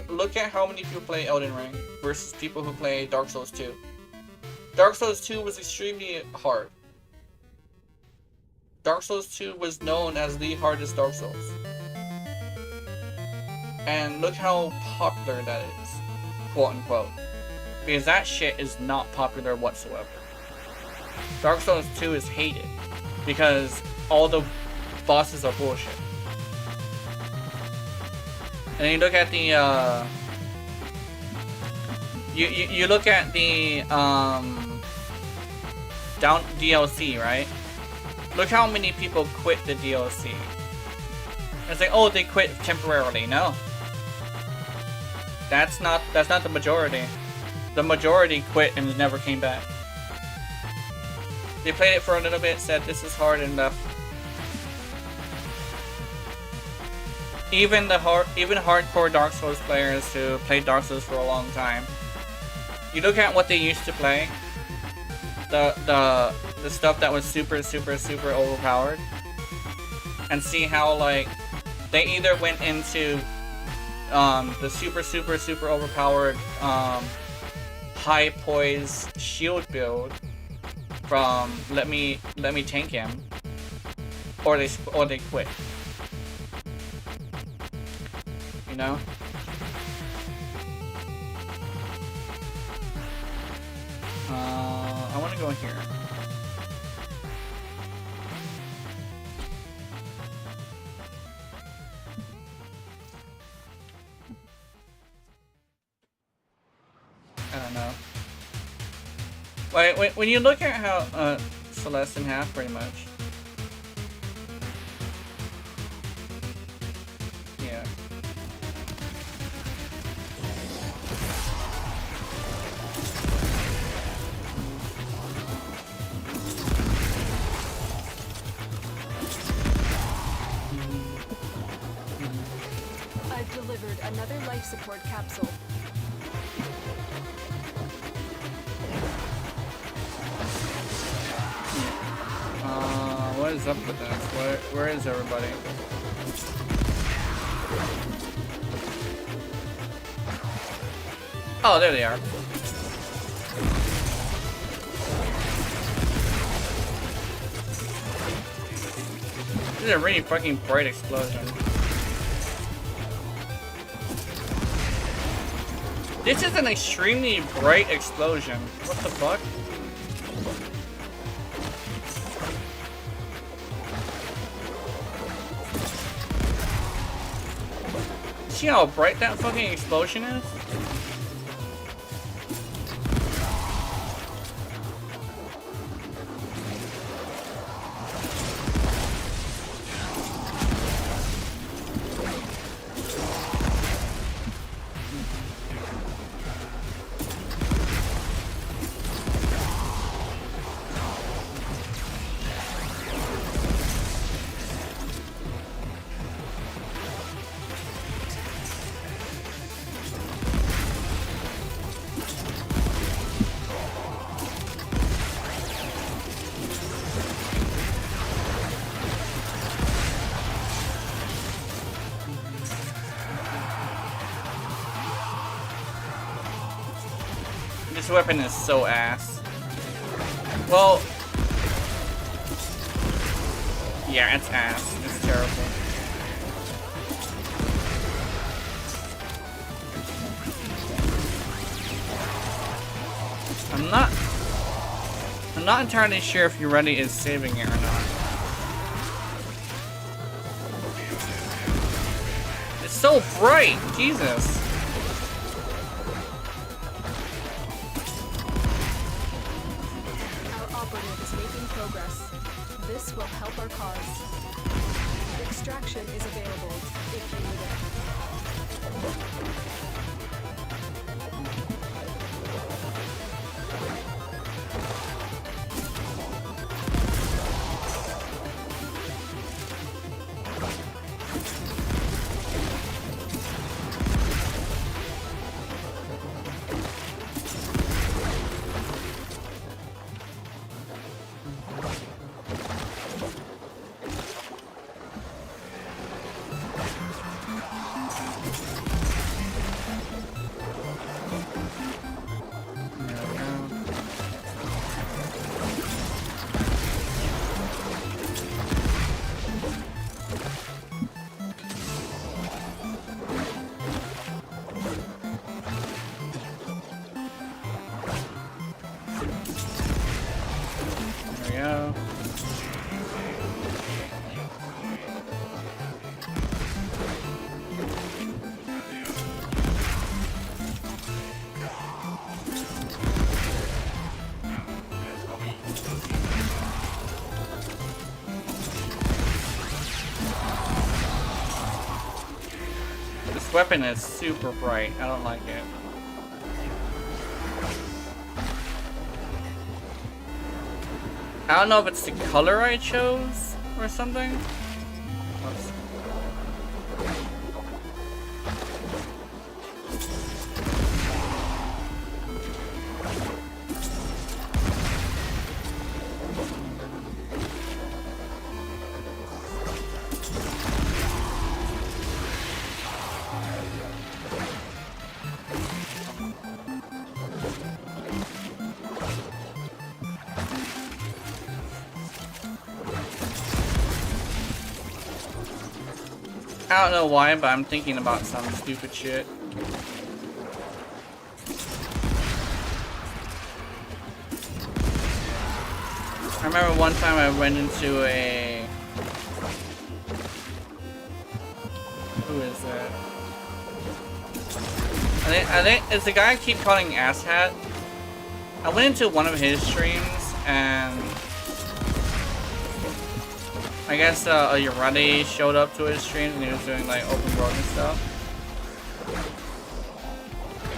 look at how many people play Elden Ring versus people who play Dark Souls 2. Dark Souls 2 was extremely hard. Dark Souls 2 was known as the hardest Dark Souls. And look how popular that is, quote unquote. Because that shit is not popular whatsoever. Dark Souls 2 is hated because all the bosses are bullshit. And then you look at the you look at the down DLC, right? Look how many people quit the DLC. It's like, oh, they quit temporarily. No. That's not the majority. The majority quit and never came back. They played it for a little bit, said this is hard, and left. Even hardcore Dark Souls players who played Dark Souls for a long time, you look at what they used to play, the stuff that was super overpowered, and see how, like, they either went into the super overpowered high poise shield build from let me tank him, or they quit. You know? I want to go in here. I don't know. When you look at how Celeste in half, pretty much. Yeah. I've delivered another life support capsule. What is up with this? Where is everybody? Oh, there they are. This is a really fucking bright explosion. This is an extremely bright explosion. What the fuck? See how bright that fucking explosion is? This weapon is so ass. Well, yeah, it's ass. It's terrible. I'm not entirely sure if Ureti is saving it or not. It's so bright, Jesus. This will help our cause. Extraction is available if you need Weapon is super bright. I don't like it. I don't know if it's the color I chose or something. Oops. I don't know why, but I'm thinking about some stupid shit. I remember one time I went into a... Who is that? I think it's the guy I keep calling Asshat. I went into one of his streams and I guess a Ureti showed up to his stream and he was doing like open world and stuff.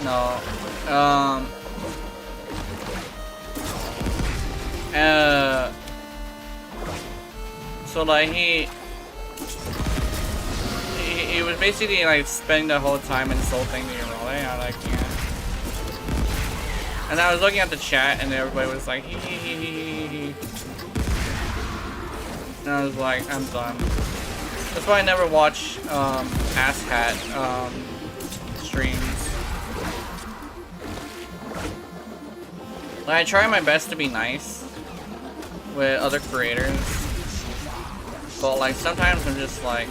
No. So like he was basically like spending the whole time insulting the Ureti. I like, yeah. And I was looking at the chat and everybody was like, hee hee hee hee hee. And I was like, I'm done. That's why I never watch Asshat streams. Like, I try my best to be nice with other creators, but like sometimes I'm just like,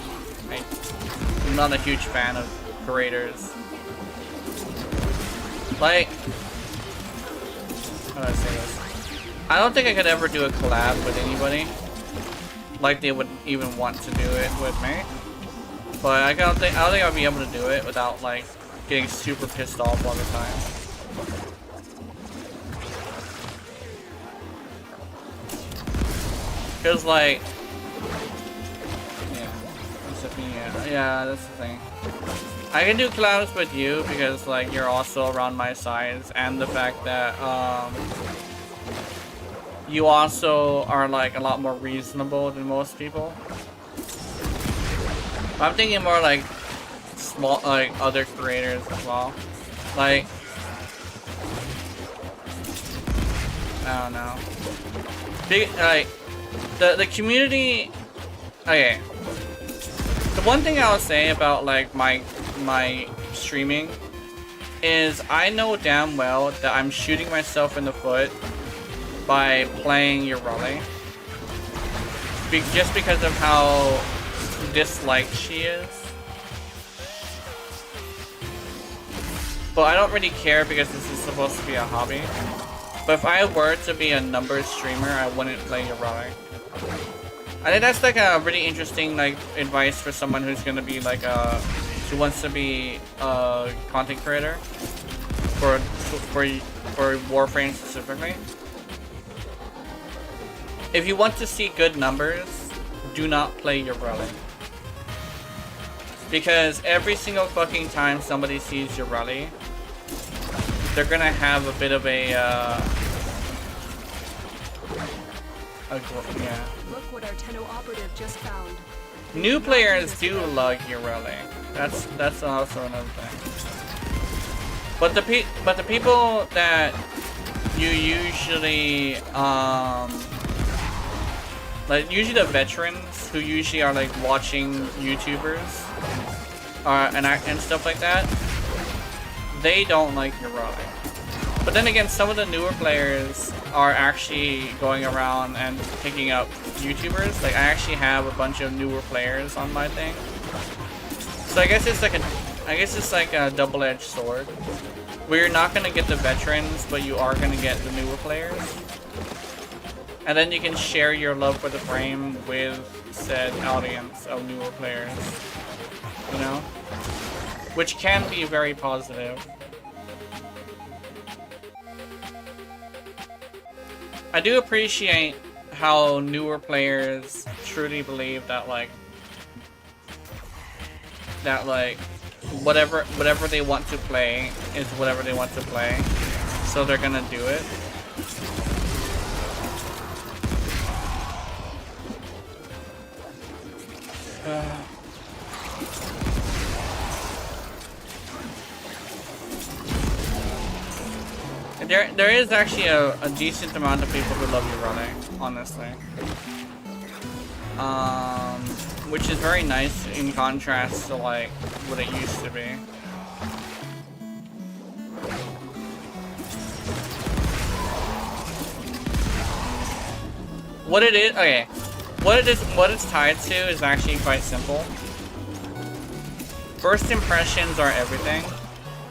I'm not a huge fan of creators. Like, how do I say this? I don't think I could ever do a collab with anybody. Like they would even want to do it with me. But I don't think I'll be able to do it without like getting super pissed off all the time. Cause like, yeah, that's the thing. I can do collabs with you because like you're also around my size, and the fact that you also are like a lot more reasonable than most people. I'm thinking more like small, like other creators as well. Like, I don't know. Big, like the community. Okay. The one thing I'll say about like my streaming is I know damn well that I'm shooting myself in the foot by playing your Raleigh. Just because of how disliked she is. But I don't really care because this is supposed to be a hobby. But if I were to be a numbers streamer, I wouldn't play your Raleigh. I think that's like a really interesting like advice for someone who's gonna be like who wants to be a content creator for Warframe specifically. If you want to see good numbers, do not play your Raleigh. Because every single fucking time somebody sees your Raleigh, they're gonna have a bit of a yeah. Look what our Tenno operative just found. New players do love your Raleigh. That's also another thing. But the people that you usually like usually the veterans who usually are like watching YouTubers and stuff like that, they don't like your Raleigh. But then again, some of the newer players are actually going around and picking up YouTubers. Like I actually have a bunch of newer players on my thing. So I guess it's like a double-edged sword. Where you're not gonna get the veterans, but you are gonna get the newer players. And then you can share your love for the frame with said audience of newer players. You know? Which can be very positive. I do appreciate how newer players truly believe that like whatever they want to play is whatever they want to play, so they're gonna do it. There is actually a decent amount of people who love your Raleigh, honestly. Which is very nice in contrast to like what it used to be. What it is, okay. What it's tied to is actually quite simple. First impressions are everything.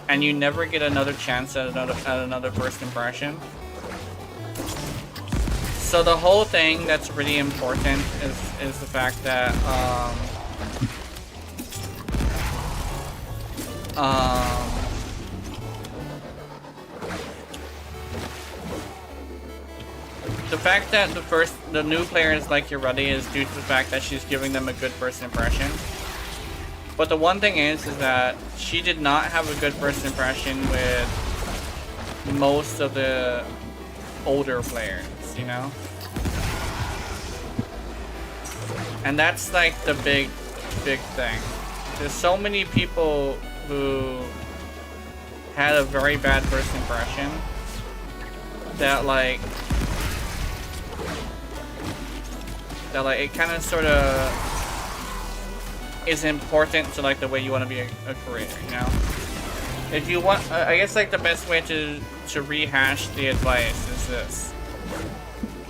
And you never get another chance at another first impression. So the whole thing that's really important is the fact that the fact that the new players like your Ruddy is due to the fact that she's giving them a good first impression. But the one thing is that she did not have a good first impression with most of the older players, you know? And that's like the big thing. There's so many people who had a very bad first impression that like it kind of sort of is important to like the way you want to be a creator, you know? If you want, I guess like the best way to rehash the advice is this.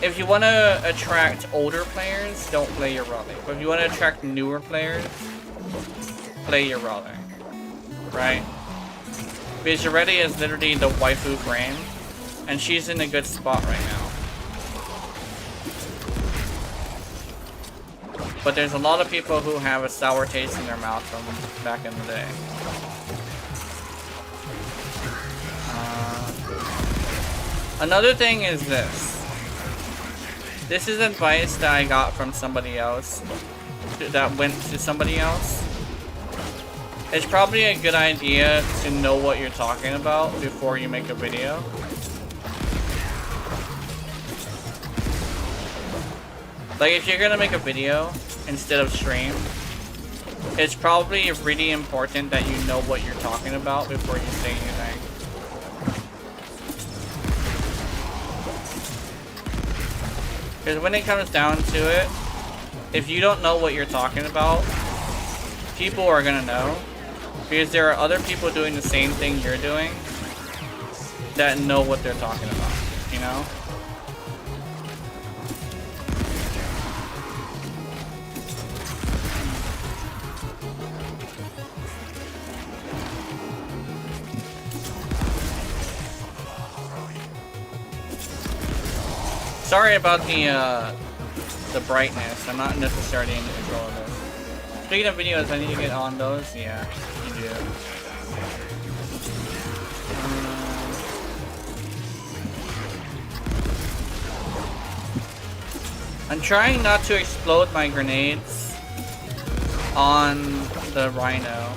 If you want to attract older players, don't play your Raleigh. But if you want to attract newer players, play your Raleigh, right? Because Yaredi is literally the waifu frame, and she's in a good spot right now. But there's a lot of people who have a sour taste in their mouth from back in the day. Another thing is this. This is advice that I got from somebody else, that went to somebody else. It's probably a good idea to know what you're talking about before you make a video. Like, if you're gonna make a video instead of stream, it's probably really important that you know what you're talking about before you say anything. Because when it comes down to it, if you don't know what you're talking about, people are gonna know. Because there are other people doing the same thing you're doing that know what they're talking about, you know? Sorry about the brightness. I'm not necessarily in control of this. Speaking of videos, I need to get on those. Yeah, you do. I'm trying not to explode my grenades on the rhino.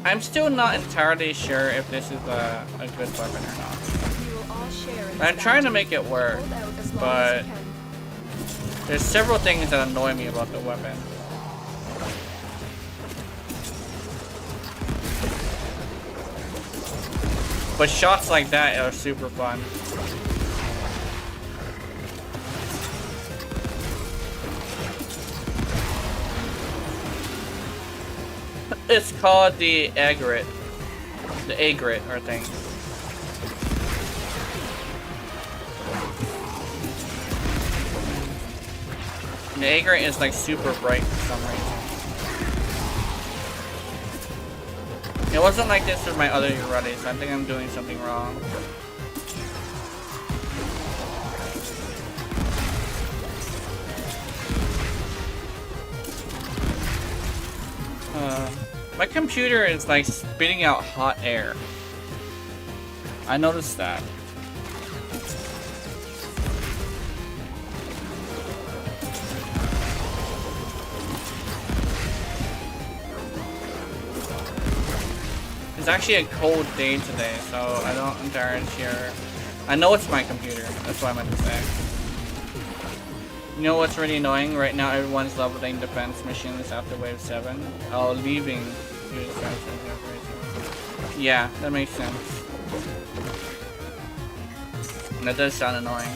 I'm still not entirely sure if this is a good weapon or not. You will all share in I'm this trying to bounty. make it work, Hold out as long but as you can. there's several things that annoy me about the weapon. But shots like that are super fun. It's called the agrit. The agrit or thing. The agrit is like super bright for some reason. It wasn't like this with my other Yaredis. I think I'm doing something wrong. My computer is like spitting out hot air. I noticed that. It's actually a cold day today, so I don't entirely sure. I know it's my computer. That's what I meant to say. You know what's really annoying? Right now everyone's leveling defense missions after wave 7. Oh, leaving. Yeah, that makes sense. And that does sound annoying.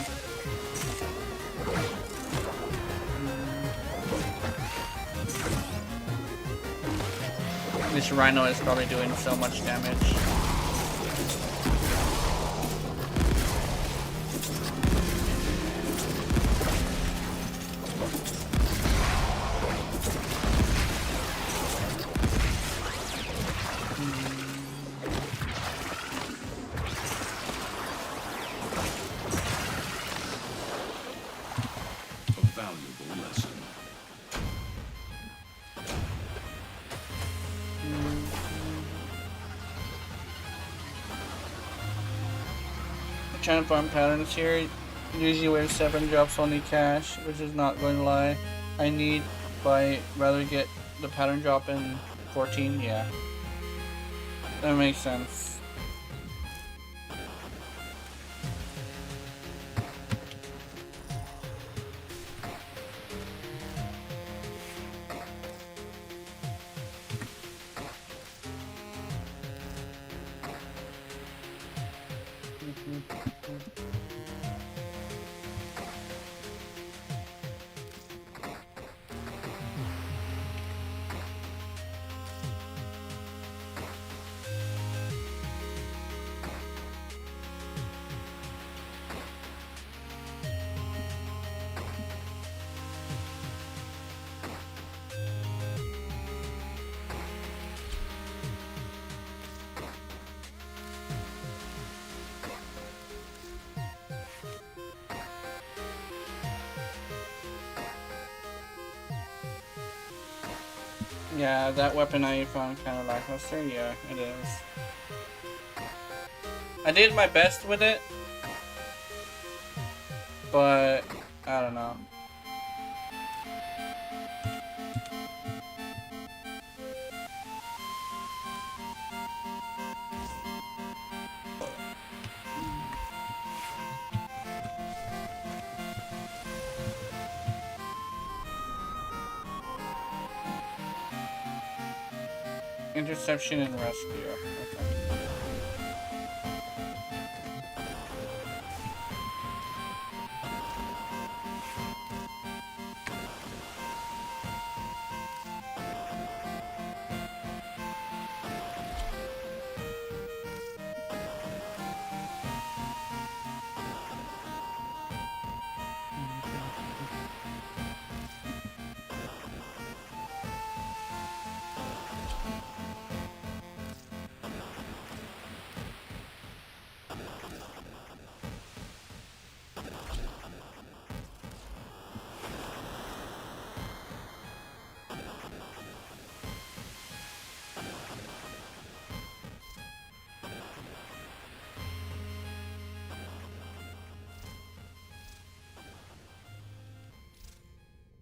This rhino is probably doing so much damage. Trying to farm patterns here. Usually wave 7 drops only cash, which is not going to lie. I need, but rather get the pattern drop in 14. Yeah, that makes sense. Yeah, that weapon I found kind of lackluster. Yeah, it is. I did my best with it, but I don't know. Interception and rescue. Okay.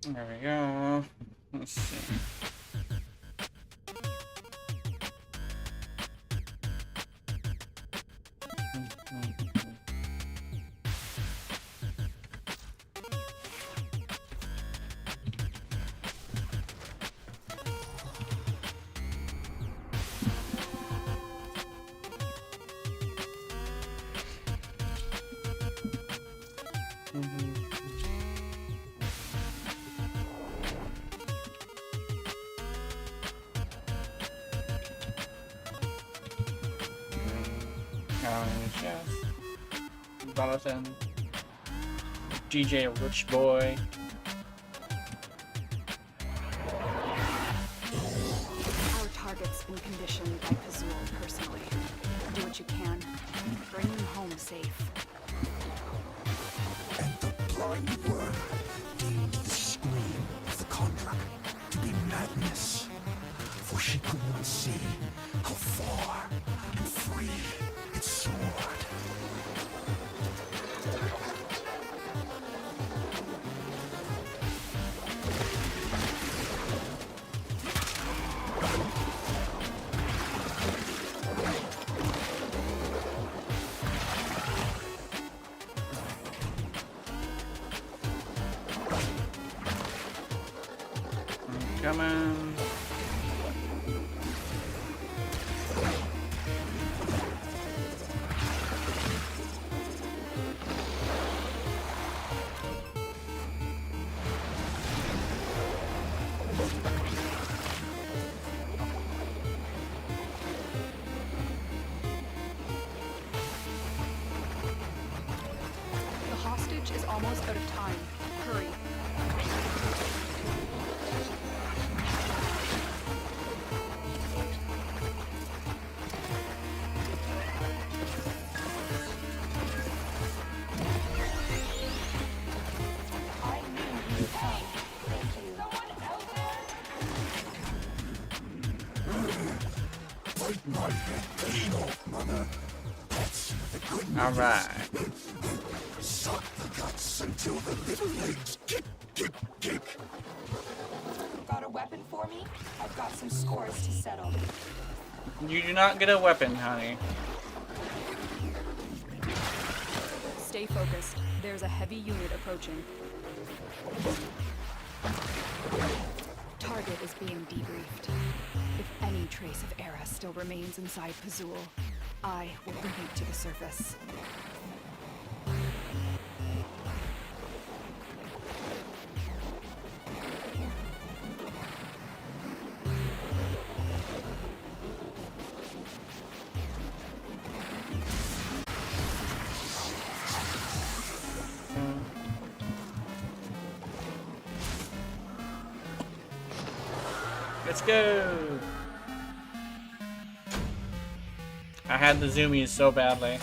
There we go. Let's see. Yes. Jonathan. DJ Rich Boy. Our target's been conditioned by Pazul personally. Do what you can. Bring them home safe. And the blind worm deemed the scream of the contract to be madness, for she could not see how far and free it soared. Coming. The hostage is almost out of time. Hurry. Bite my head clean off, mother. That's the good news. Alright. Suck the guts until the little legs kick, kick, kick. Got a weapon for me? I've got some scores to settle. You do not get a weapon, honey. Stay focused. There's a heavy unit approaching. Target is being debriefed. If any trace of Era still remains inside Pazul, I will bring it to the surface. Let's go. I had the zoomies so badly.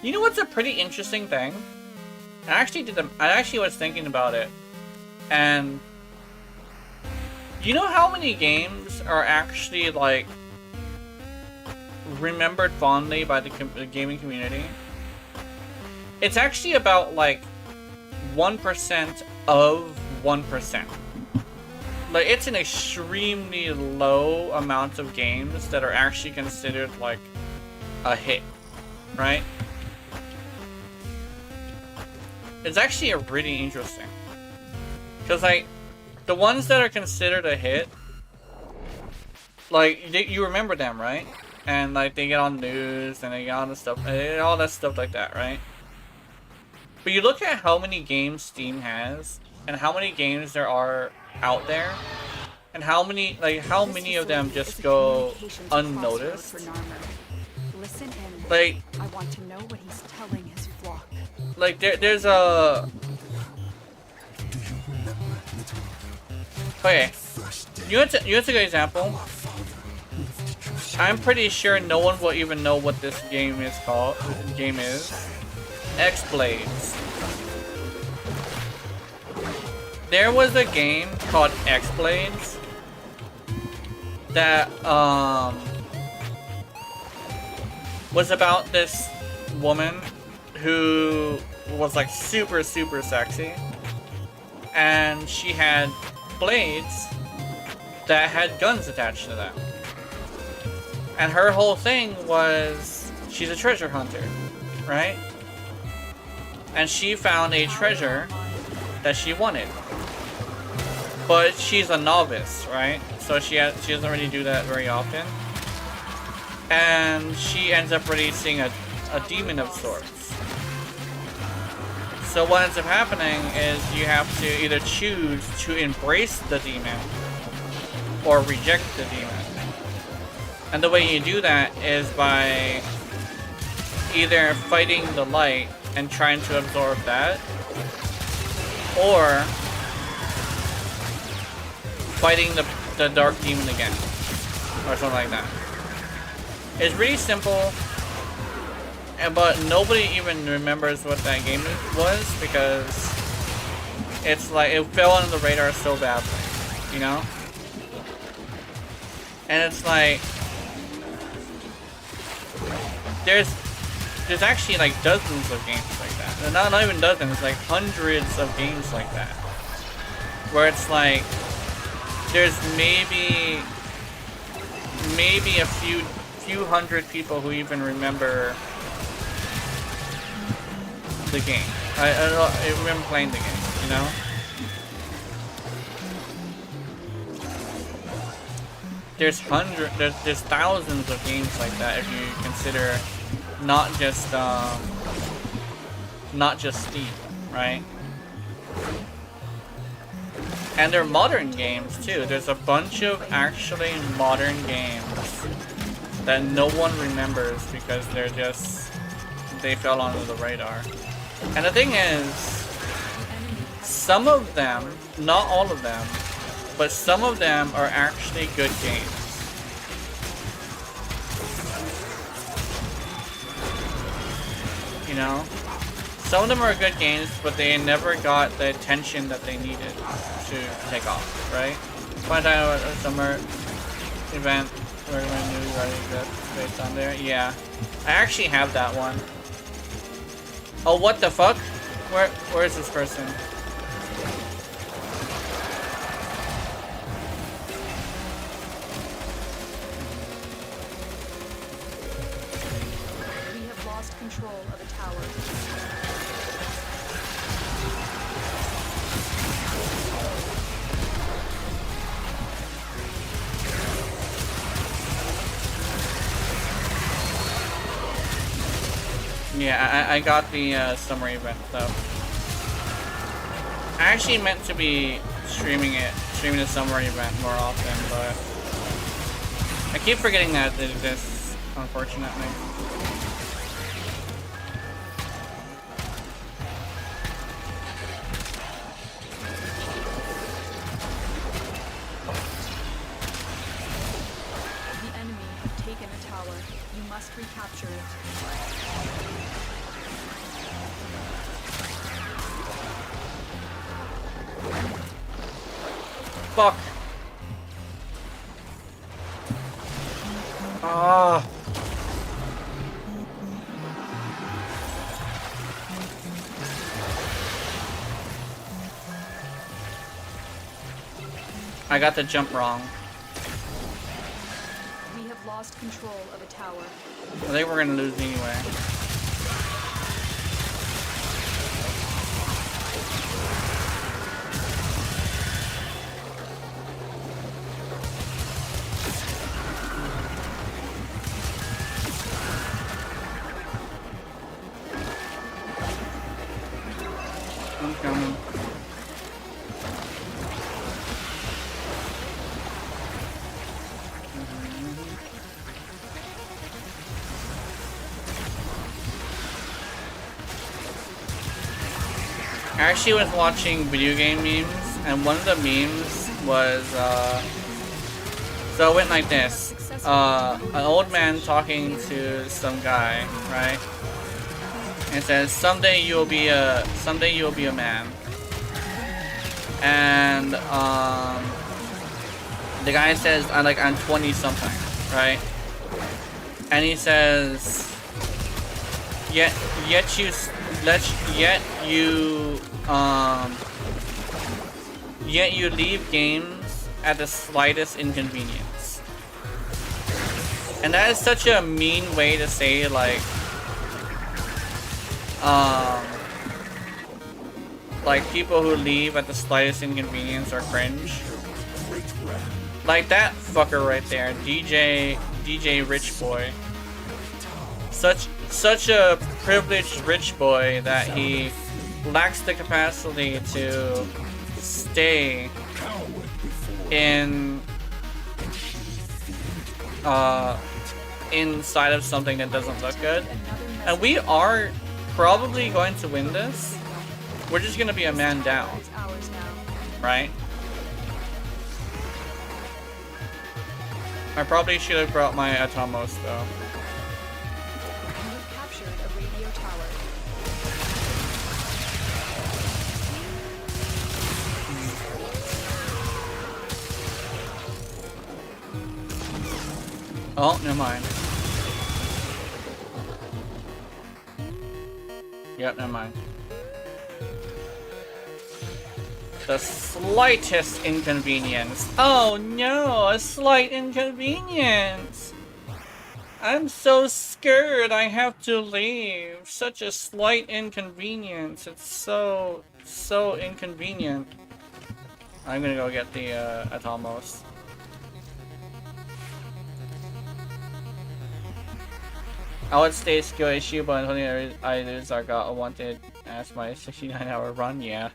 You know what's a pretty interesting thing? I actually was thinking about it, and you know how many games are actually like remembered fondly by the gaming community? It's actually about like 1% of 1%. Like, it's an extremely low amount of games that are actually considered like a hit, right? It's actually a really interesting, because like the ones that are considered a hit, like you remember them, right? And like they get on the news and they get on the stuff, and all that stuff like that, right? But you look at how many games Steam has, and how many games there are out there, and how many of them just go unnoticed. Listen in. Like, I want to know what he's telling his flock. like there's a okay. You want to give an example? I'm pretty sure no one will even know what this game is called. X-Blades. There was a game called X-Blades that was about this woman who was like super sexy, and she had blades that had guns attached to them. And her whole thing was she's a treasure hunter, right? And she found a treasure that she wanted. But she's a novice, right? So she doesn't really do that very often. And she ends up releasing a demon of sorts. So what ends up happening is you have to either choose to embrace the demon or reject the demon. And the way you do that is by either fighting the light and trying to absorb that, or fighting the dark demon again, or something like that. It's really simple, but nobody even remembers what that game was, because it's like it fell under the radar so badly, you know? And it's like there's actually like dozens of games like that. Not even dozens, like hundreds of games like that. Where it's like there's maybe a few hundred people who even remember the game. I remember playing the game, you know? There's thousands of games like that if you consider not just Steam, right? And they're modern games too. There's a bunch of actually modern games that no one remembers because they fell under the radar. And the thing is, some of them, not all of them, but some of them are actually good games. You know? Some of them are good games, but they never got the attention that they needed to take off, right? One time a summer event where my news already exists based on there. Yeah. I actually have that one. Oh, what the fuck? Where is this person? We have lost control of a tower. Yeah, I got the summer event though. I actually meant to be streaming the summer event more often, but I keep forgetting that it exists, unfortunately. The enemy have taken a tower. You must recapture it. fuck. Ah. I got the jump wrong. We have lost control of a tower. I think we're gonna lose anyway. I'm coming. I actually was watching video game memes, and one of the memes was, so it went like this. An old man talking to some guy, right? And it says, someday you'll be a man. And, the guy says, I'm 20 something, right? And he says, yet you leave games at the slightest inconvenience. And that is such a mean way to say, like people who leave at the slightest inconvenience are cringe. Like that fucker right there, DJ Rich Boy. Such a privileged rich boy that he lacks the capacity to stay inside of something that doesn't look good. And we are probably going to win this. We're just gonna be a man down, It's ours now. right? I probably should have brought my Atomos though. You have captured a radio tower. Oh, never mind. Yep, never mind. The slightest inconvenience. Oh no, a slight inconvenience. I'm so scared I have to leave. Such a slight inconvenience. It's so inconvenient. I'm gonna go get the Atomos. I would stay skill issue, but until I lose, I got a wanted as my 69-hour run, yeah.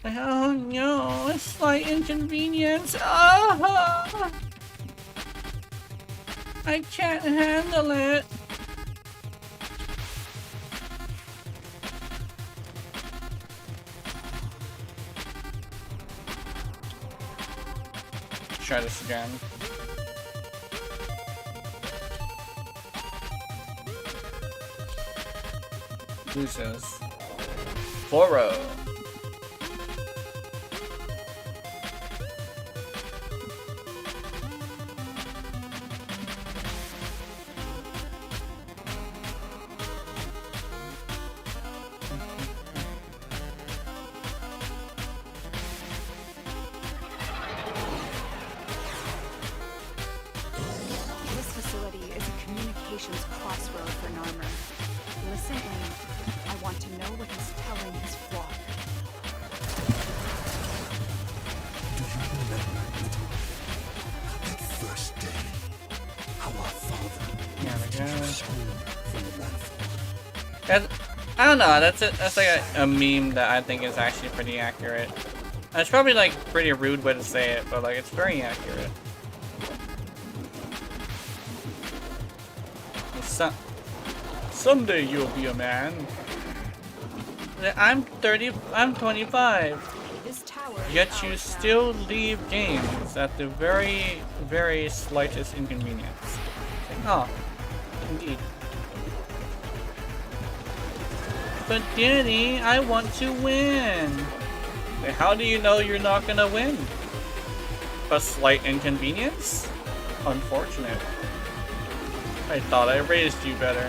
Oh no, a slight inconvenience. Ah! I can't handle it. Try this again. Loses. 4-0. This facility is a communications crossroad for Narmer. Listen in. I want to know what he's telling his flock. Do you remember, little, that first day, how our father There we go. took us home from the landfall? I don't know, that's like a meme that I think is actually pretty accurate. It's probably like a pretty rude way to say it, but like it's very accurate. Someday you'll be a man. I'm 25. This tower is Yet you ours now. still leave games at the very slightest inconvenience. Oh, indeed. But Danny, I want to win. And how do you know you're not gonna win? A slight inconvenience? Unfortunate. I thought I raised you better.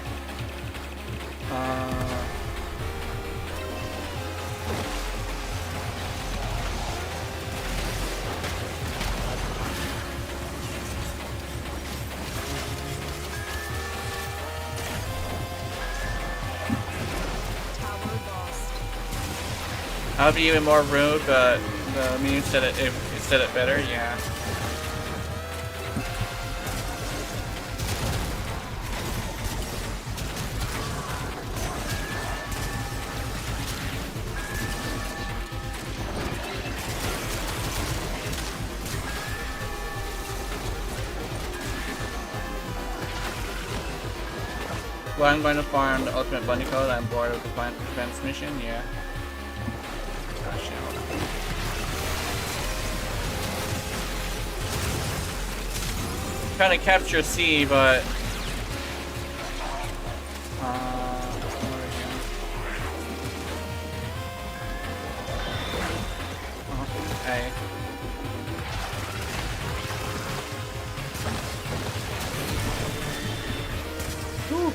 That would be even more rude, but the meme said it better, yeah. Well, I'm going to farm the ultimate bunny code. I'm bored of the defense mission, yeah. Gosh, trying to capture C, but okay. Whew.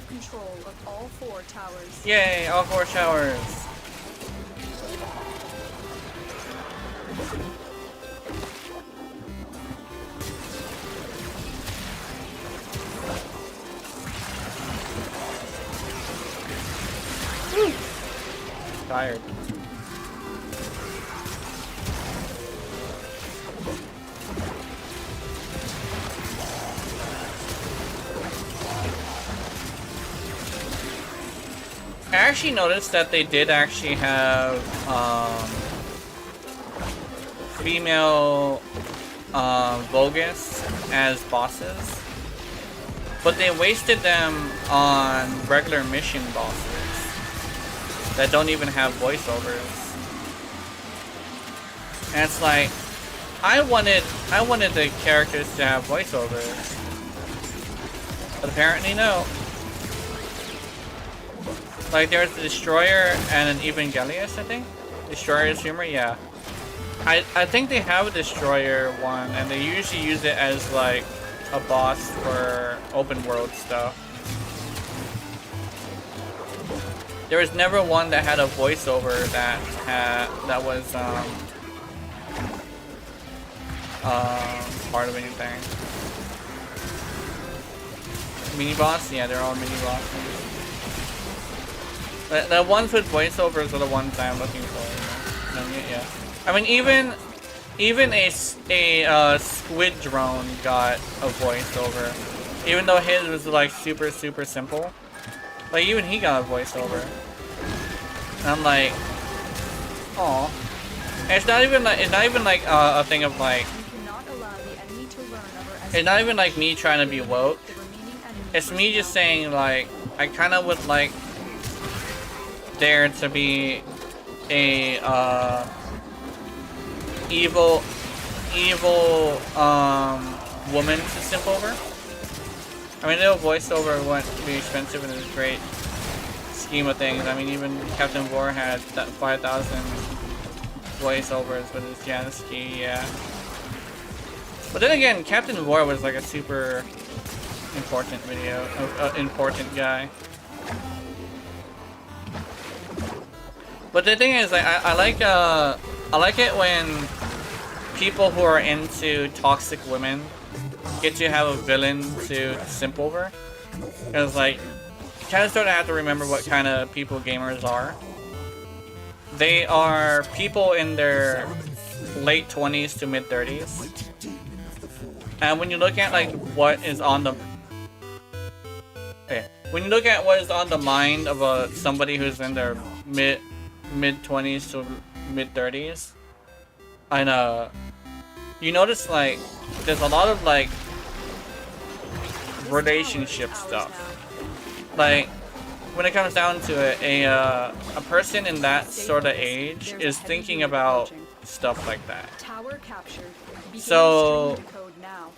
Control of all 4 towers. Yay, all 4 towers. Woo. Tired. I actually noticed that they did actually have female Bogus as bosses, but they wasted them on regular mission bosses that don't even have voiceovers. And it's like, I wanted the characters to have voiceovers, but apparently no. Like, there's the Destroyer and an Evangelius, I think? Destroyer's humor, yeah. I think they have a Destroyer one, and they usually use it as, like, a boss for open world stuff. There was never one that had a voiceover that was, part of anything. Mini-boss? Yeah, they're all mini-bosses. The ones with voiceovers are the ones I'm looking for. Yeah. I mean, even a squid drone got a voiceover, even though his was like super simple. Like even he got a voiceover. And I'm like, oh, it's not even like a thing of like. It's not even like me trying to be woke. It's me just saying like I kind of would like there to be a evil woman to simp over. I mean, no voiceover wouldn't be expensive in this great scheme of things. I mean, even Captain War had that 5,000 voiceovers with his Jansky, yeah. But then again, Captain War was like a super important important guy. But the thing is, like, I like it when people who are into toxic women get to have a villain to simp over. Because, like, you kind of sort of have to remember what kind of people gamers are. They are people in their late 20s to mid 30s. And when you look at, like, what is on the... Okay. When you look at what is on the mind of somebody who's in their mid 20s to mid 30s, and you notice like there's a lot of like relationship stuff. Like when it comes down to it, a person in that sort of age is thinking about stuff like that. Tower captured. Begin So, stream decode now.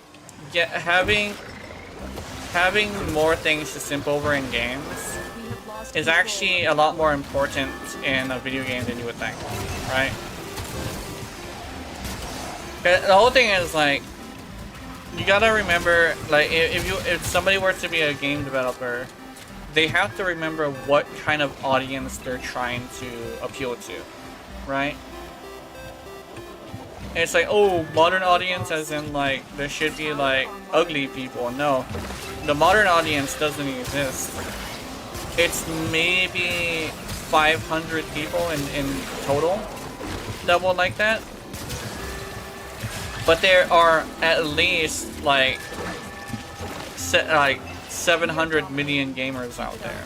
having more things to simp over in games We have lost is control actually of a lot tower. more important in a video game than you would think, right? The whole thing is like, you gotta remember, like, if somebody were to be a game developer, they have to remember what kind of audience they're trying to appeal to, right? It's like, oh, modern audience as in like, there should be like ugly people. No, the modern audience doesn't exist. It's maybe 500 people in total that will like that. But there are at least like 700 million gamers out there.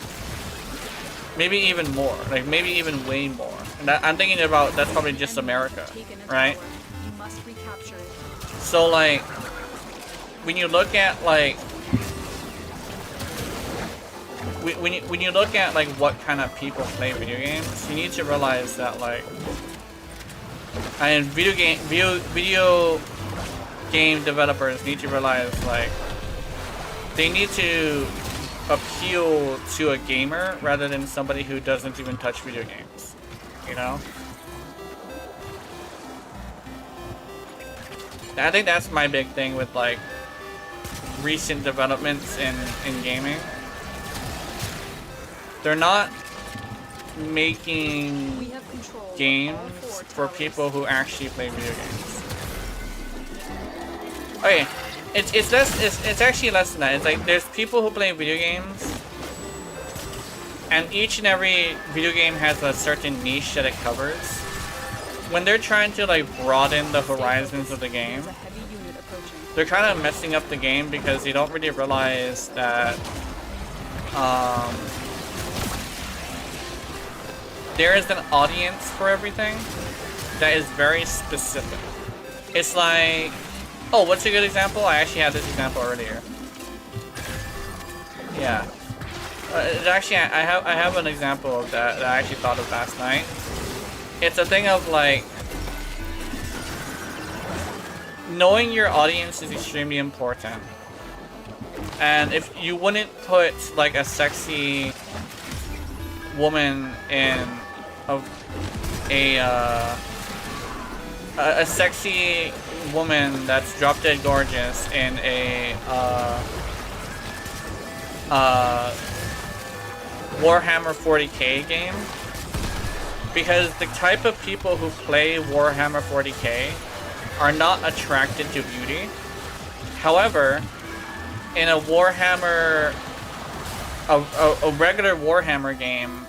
Maybe even more, like maybe even way more. And I'm thinking about, that's probably just America, right? You must recapture it. So like, when you look at like, when you look at like what kind of people play video games, you need to realize that like, and video game developers need to realize like, they need to appeal to a gamer rather than somebody who doesn't even touch video games, you know? I think that's my big thing with like recent developments in gaming. They're not making We have control of all games 4 for towers. people who actually play video games. Okay, it's actually less than that. It's like there's people who play video games, and each and every video game has a certain niche that it covers. When they're trying to like broaden the horizons of the game, There's a heavy unit approaching. they're kind of messing up the game because they don't really realize that there is an audience for everything that is very specific. It's like, oh, what's a good example? I actually had this example earlier. Yeah. Actually, I have an example of that I actually thought of last night. It's a thing of like, knowing your audience is extremely important. And if you wouldn't put like a sexy woman in a sexy woman that's drop dead gorgeous in a Warhammer 40k game, because the type of people who play Warhammer 40k are not attracted to beauty. However, in a Warhammer, a regular Warhammer game,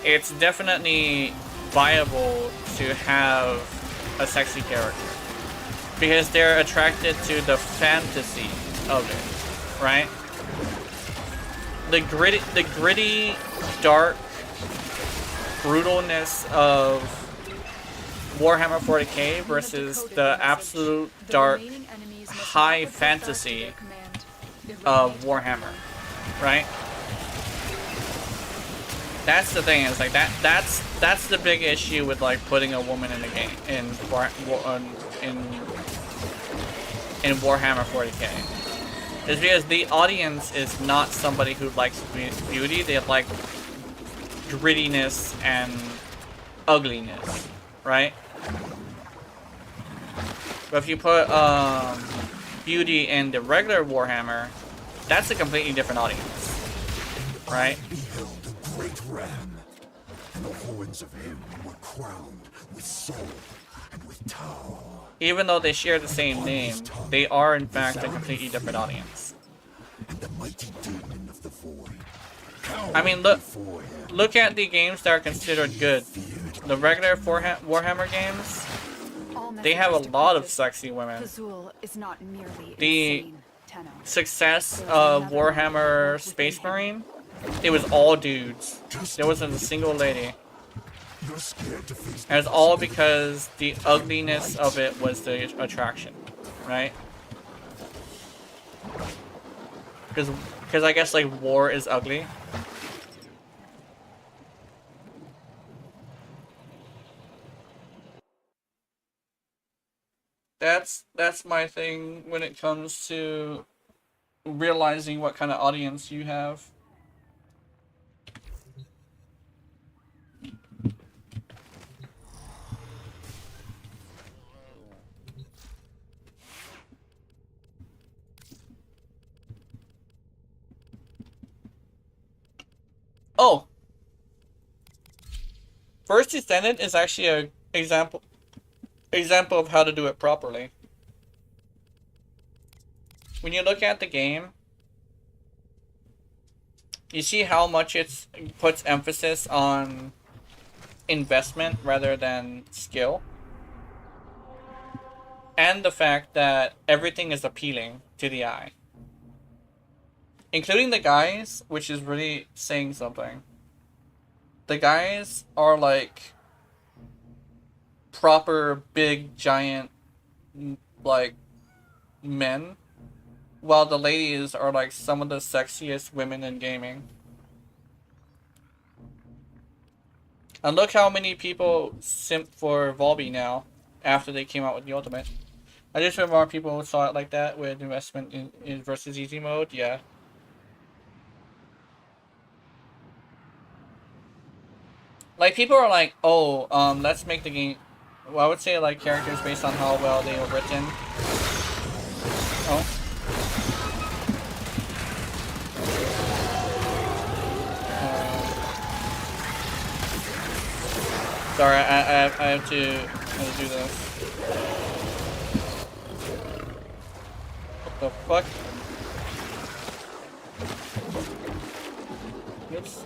it's definitely viable to have a sexy character because they're attracted to the fantasy of it, right? The gritty, dark brutalness of Warhammer 40k versus the absolute dark high fantasy of Warhammer, right? That's the thing, is like that's the big issue with like putting a woman in the game in Warhammer 40k. Is because the audience is not somebody who likes beauty, they like grittiness and ugliness, right? But if you put beauty in the regular Warhammer, that's a completely different audience, right? I beheld the great ram, and the horns of him were crowned with soul and with Tau. Even though they share the same name, they are in fact a completely different audience. And the mighty demon of the void. I mean, look at the games that are considered good. The regular Warhammer games, they have a lot of sexy women. Kazul is not nearly The insane, Tenno. success of Warhammer Space Marine, it was all dudes. There wasn't a single lady. You're scared to face And it's all because the ugliness of it was the attraction, right? Because I guess like war is ugly. That's my thing when it comes to realizing what kind of audience you have. Oh, First Descendant is actually a example of how to do it properly. When you look at the game, you see how much it puts emphasis on investment rather than skill. And the fact that everything is appealing to the eye. Including the guys, which is really saying something. The guys are like proper big giant like men, while the ladies are like some of the sexiest women in gaming. And look how many people simp for Volby now after they came out with the ultimate. I just heard more people saw it like that with investment in versus easy mode. Yeah. Like, people are like, oh, let's make the game... Well, I would say, like, characters based on how well they were written. Oh. Sorry, I have to do this. What the fuck? Oops.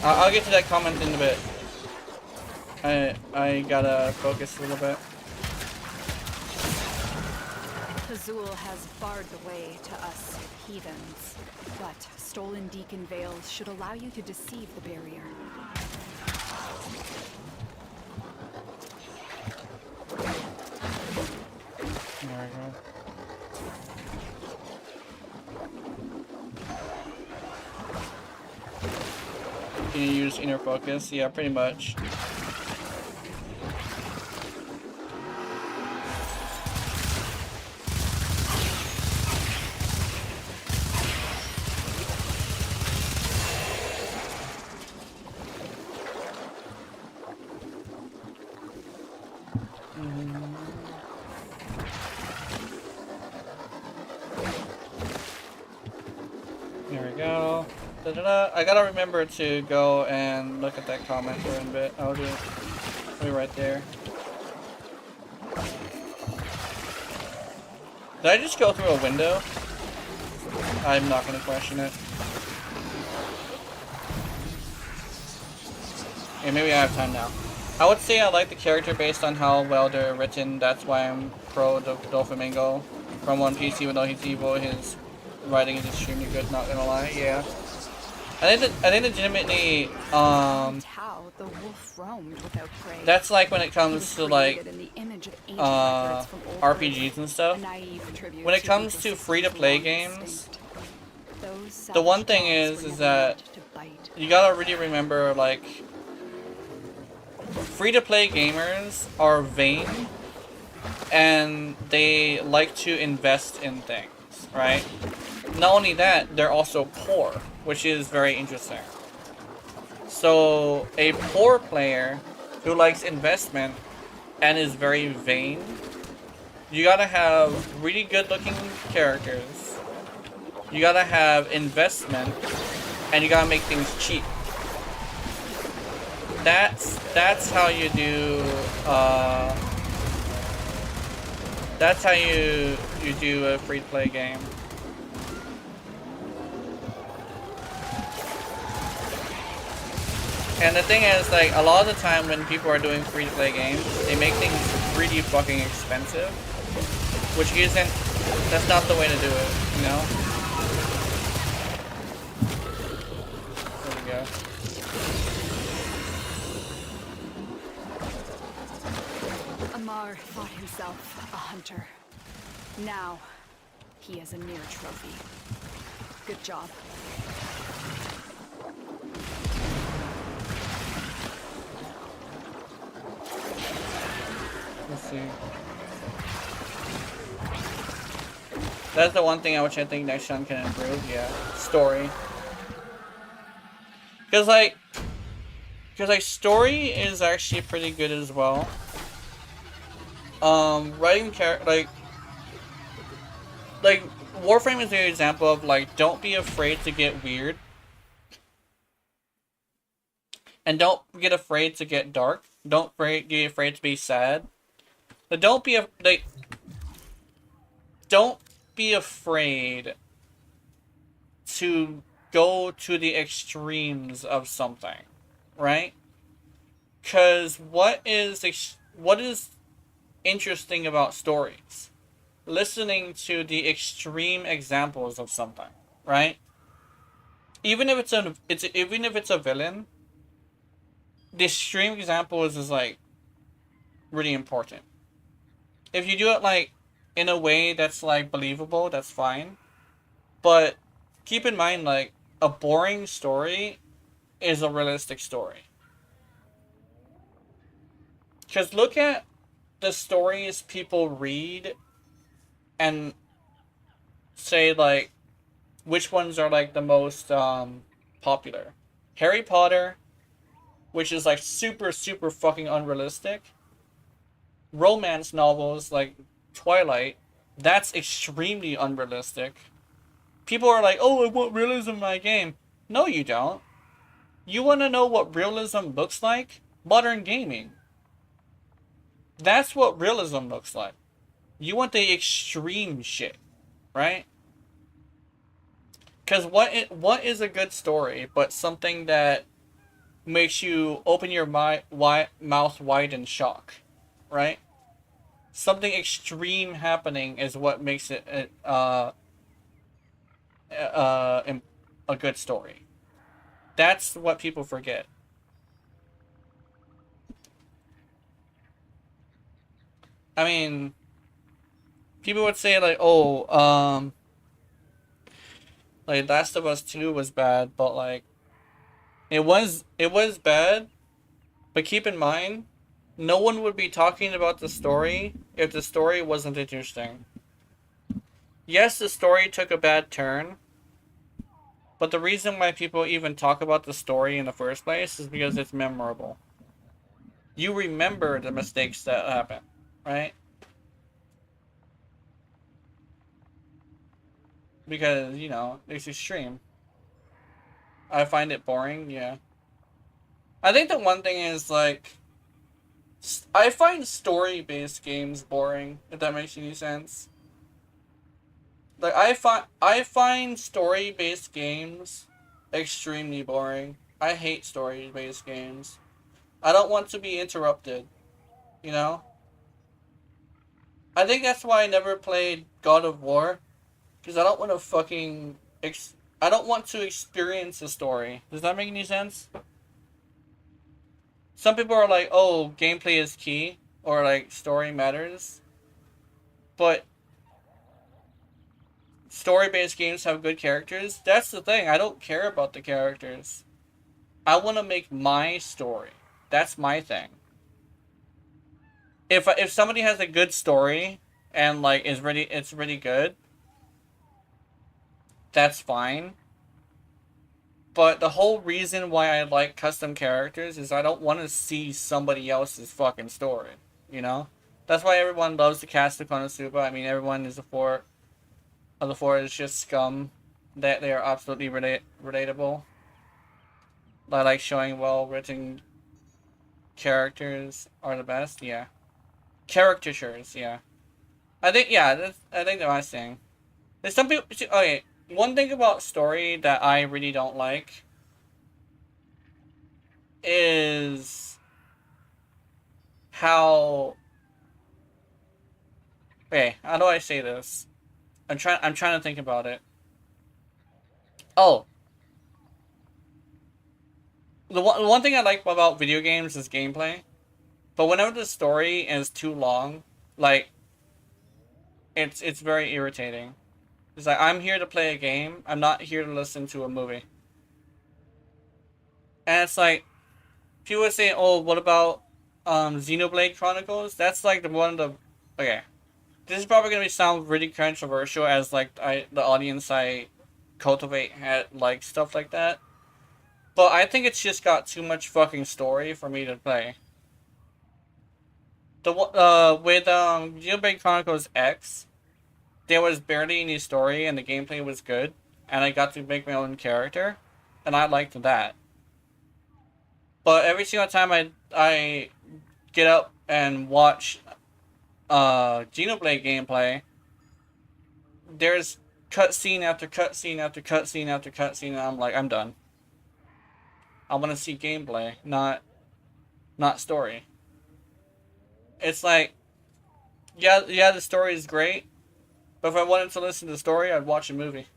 I'll get to that comment in a bit. I gotta focus a little bit. Azul has barred the way to us heathens, but stolen deacon veils should allow you to deceive the barrier. There we go. Can you use inner focus? Yeah, pretty much. There we go. I gotta remember to go and look at that comment for a bit. I'll do it. I'll be right there. Did I just go through a window? I'm not gonna question it. Okay, maybe I have time now. I would say I like the character based on how well they're written. That's why I'm pro Doflamingo from One Piece, even though he's evil. His writing is extremely good, not gonna lie. Yeah. I think legitimately, How the wolf roamed without prey. that's like when it comes to like RPGs and stuff. When it comes to free-to-play games, the one thing is that you gotta really remember, like, free-to-play gamers are vain and they like to invest in things, right? Not only that, they're also poor, which is very interesting. So, a poor player who likes investment and is very vain, you gotta have really good looking characters, you gotta have investment, and you gotta make things cheap. That's how you do, that's how you do a free-to-play game. And the thing is, like, a lot of the time when people are doing free-to-play games, they make things really fucking expensive, which isn't, that's not the way to do it, you know? There we go. Amar thought himself a hunter. Now, he is a near trophy. Good job. Let's see. That's the one thing which I think next gen can improve, yeah. Story. Cause like story is actually pretty good as well. Writing like Warframe is an example of like, don't be afraid to get weird. And don't get afraid to get dark. Don't be afraid to be sad. But don't be afraid to go to the extremes of something, right? Because what is interesting about stories? Listening to the extreme examples of something, right? Even if it's a villain, the extreme examples is like really important. If you do it like in a way that's like believable, that's fine. But keep in mind, like, a boring story is a realistic story. Because look at the stories people read and say, like, which ones are, like, the most popular. Harry Potter, which is, like, super, super fucking unrealistic. Romance novels, like Twilight, that's extremely unrealistic. People are like, oh, I want realism in my game. No, you don't. You want to know what realism looks like? Modern gaming. That's what realism looks like. You want the extreme shit, right? Because what is a good story but something that makes you open your mouth wide in shock, right? Something extreme happening is what makes it a good story. That's what people forget. I mean, people would say like, oh, like Last of Us 2 was bad, but like, it was bad, but keep in mind, no one would be talking about the story if the story wasn't interesting. Yes, the story took a bad turn, but the reason why people even talk about the story in the first place is because it's memorable. You remember the mistakes that happen, right? Because, you know, it's extreme. I find it boring, yeah. I think the one thing is, like, I find story-based games boring, if that makes any sense. Like, I find story-based games extremely boring. I hate story-based games. I don't want to be interrupted, you know? I think that's why I never played God of War, because I don't want to fucking... I don't want to experience a story. Does that make any sense? Some people are like, oh, gameplay is key, or like, story matters. But story-based games have good characters. That's the thing. I don't care about the characters. I want to make my story. That's my thing. If somebody has a good story and like it's really good, that's fine. But the whole reason why I like custom characters is I don't want to see somebody else's fucking story, you know? That's why everyone loves the cast of Konosuba. I mean, everyone is the four is just scum. That they are absolutely relatable. I like showing well-written characters are the best, yeah. Caricatures, yeah. I think that's my thing. There's some people... Okay, one thing about story that I really don't like is how... Okay, how do I say this? I'm trying to think about it. Oh. The one thing I like about video games is gameplay. But whenever the story is too long, like, it's very irritating. It's like, I'm here to play a game. I'm not here to listen to a movie. And it's like, people would say, oh, what about Xenoblade Chronicles. That's like the one of the okay. This is probably gonna sound really controversial as like the audience I cultivate had like stuff like that. But I think it's just got too much fucking story for me to play. With Xenoblade Chronicles X, there was barely any story and the gameplay was good, and I got to make my own character, and I liked that. But every single time I get up and watch Xenoblade gameplay, there's cutscene after cutscene after cutscene after cutscene, and I'm like, I'm done. I want to see gameplay, not story. It's like, yeah, the story is great, but if I wanted to listen to the story, I'd watch a movie.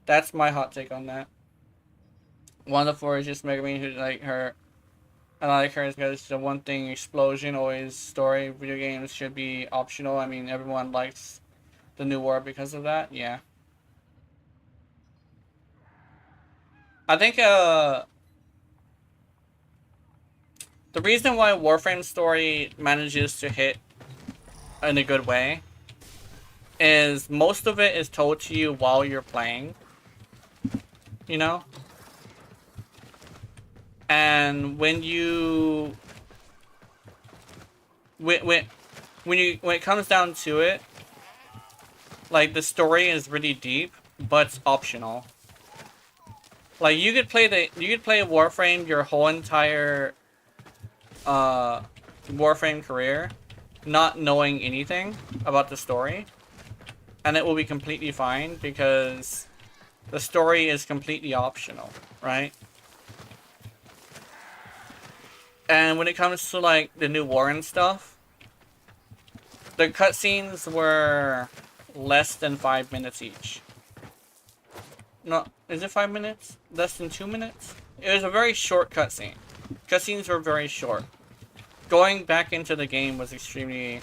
That's my hot take on that. One of the four is just Megumin who like her. I like her because the one thing explosion, always story. Video games should be optional. I mean, everyone likes the new war because of that. Yeah. I think the reason why Warframe's story manages to hit in a good way is most of it is told to you while you're playing. You know? And when it comes down to it, like the story is really deep, but it's optional. Like you could play Warframe your whole entire Warframe career, not knowing anything about the story, and it will be completely fine because the story is completely optional, right? And when it comes to like the new war and stuff, the cutscenes were less than 5 minutes each. No, is it 5 minutes? Less than 2 minutes? It was a very short cutscene. Cutscenes were very short. Going back into the game was extremely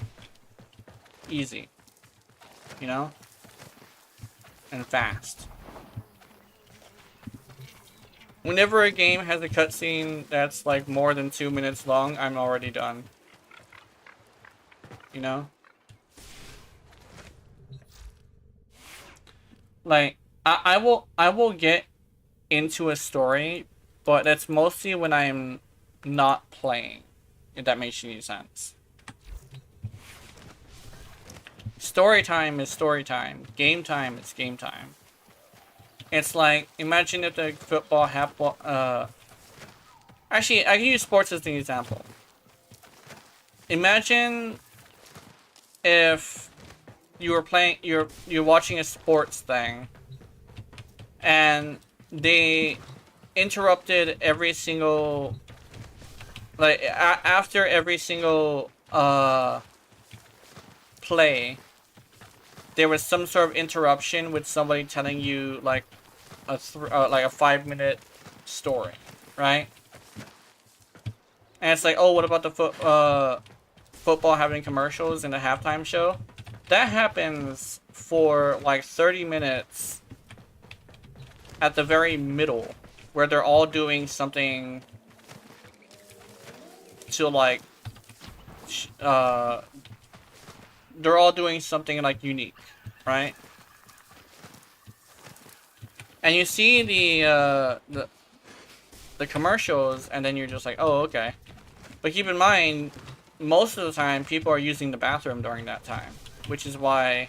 easy, you know, and fast. Whenever a game has a cutscene that's like more than 2 minutes long, I'm already done. You know? Like, I will get into a story, but that's mostly when I'm not playing, if that makes any sense. Story time is story time. Game time is game time. It's like, imagine if the football actually, I can use sports as an example. Imagine if you were playing, you're watching a sports thing, and they interrupted every single, like, after every single, play, there was some sort of interruption with somebody telling you, like, a 5-minute story, right? And it's like, oh, what about the football having commercials in the halftime show? That happens for like 30 minutes at the very middle, where they're all doing something to like, they're all doing something like unique, right? And you see the commercials, and then you're just like, oh, okay. But keep in mind, most of the time, people are using the bathroom during that time, which is why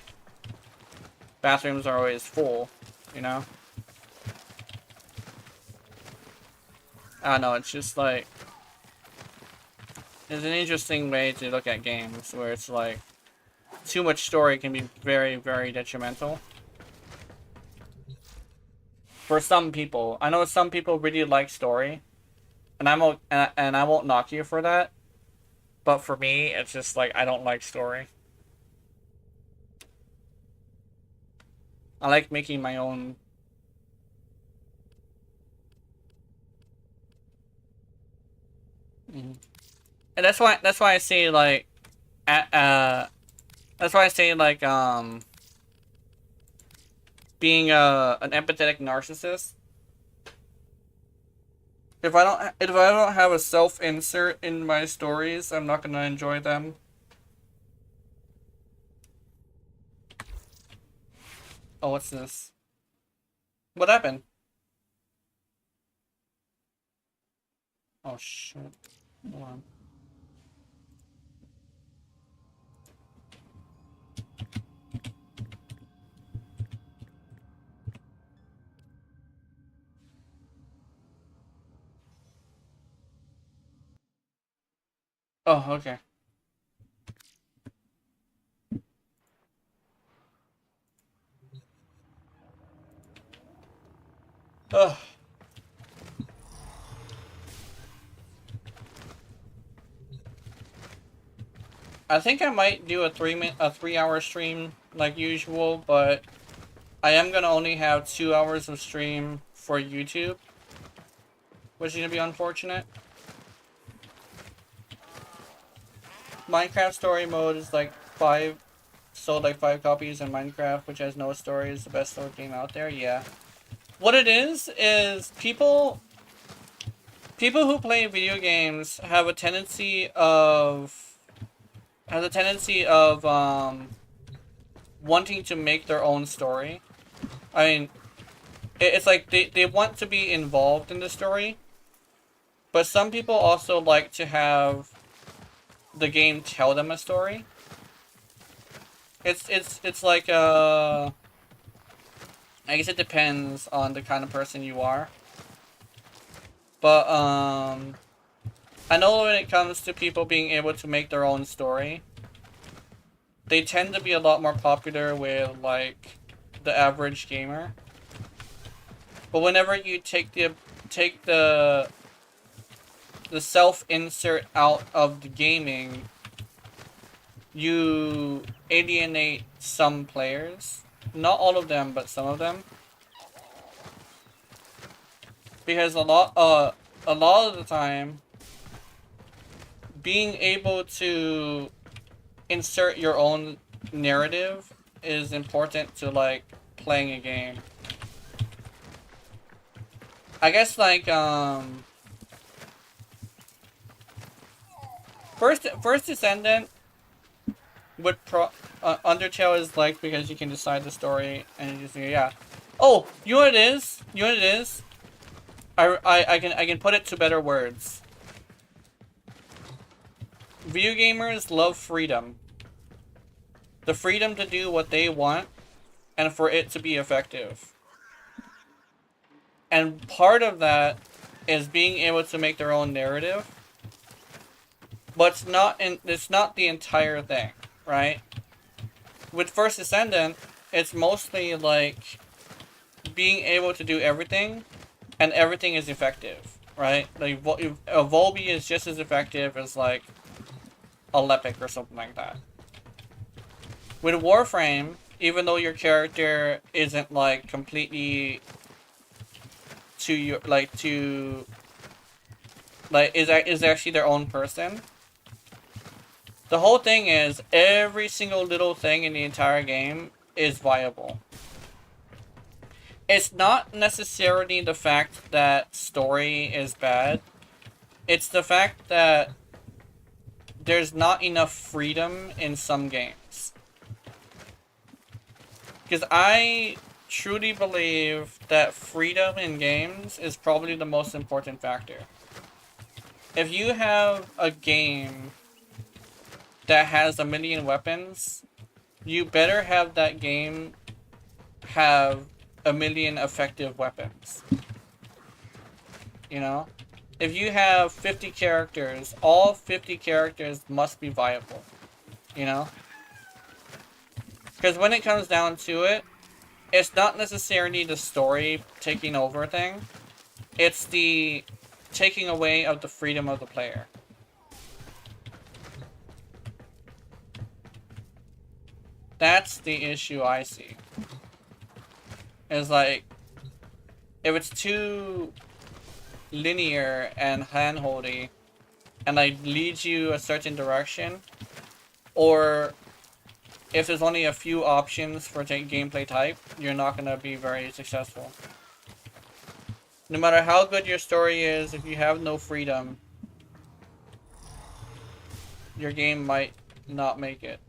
bathrooms are always full, you know? I don't know, it's just like, it's an interesting way to look at games, where it's like, too much story can be very, very detrimental. For some people. I know some people really like story, and I won't knock you for that. But for me, it's just like, I don't like story. I like making my own. And that's why I say like, that's why I say like being an empathetic narcissist If I don't have a self insert in my stories, I'm not gonna enjoy them. Oh, what's this? What happened? Oh shit. Hold on. Oh, okay. Ugh. I think I might do a 3-hour stream like usual, but I am gonna only have 2 hours of stream for YouTube, which is gonna be unfortunate. Minecraft story mode is like sold like 5 copies, in Minecraft, which has no story, is the best story game out there. Yeah. What it is people who play video games have a tendency of wanting to make their own story. I mean, it's like they want to be involved in the story, but some people also like to have the game tell them a story. It's like I guess it depends on the kind of person you are. But I know when it comes to people being able to make their own story, they tend to be a lot more popular with like the average gamer. But whenever you take the self-insert out of the gaming, you alienate some players. Not all of them, but some of them. Because a lot of the time, being able to insert your own narrative is important to like playing a game. I guess like First Descendant with Undertale is like because you can decide the story and you just yeah. Oh, you know what it is? You know what it is? I can put it to better words. Video gamers love freedom. The freedom to do what they want and for it to be effective. And part of that is being able to make their own narrative. But it's not the entire thing, right? With First Descendant, it's mostly like being able to do everything and everything is effective, right? Like a Volby is just as effective as like a Lepic or something like that. With Warframe, even though your character isn't like completely is actually their own person. The whole thing is every single little thing in the entire game is viable. It's not necessarily the fact that story is bad. It's the fact that there's not enough freedom in some games. Because I truly believe that freedom in games is probably the most important factor. If you have a game that has 1 million weapons, you better have that game have 1 million effective weapons. You know? If you have 50 characters, all 50 characters must be viable. You know? Because when it comes down to it, it's not necessarily the story taking over thing. It's the taking away of the freedom of the player. That's the issue I see. It's like, if it's too linear and hand-holdy, and I lead you a certain direction, or if there's only a few options for gameplay type, you're not gonna be very successful. No matter how good your story is, if you have no freedom, your game might not make it.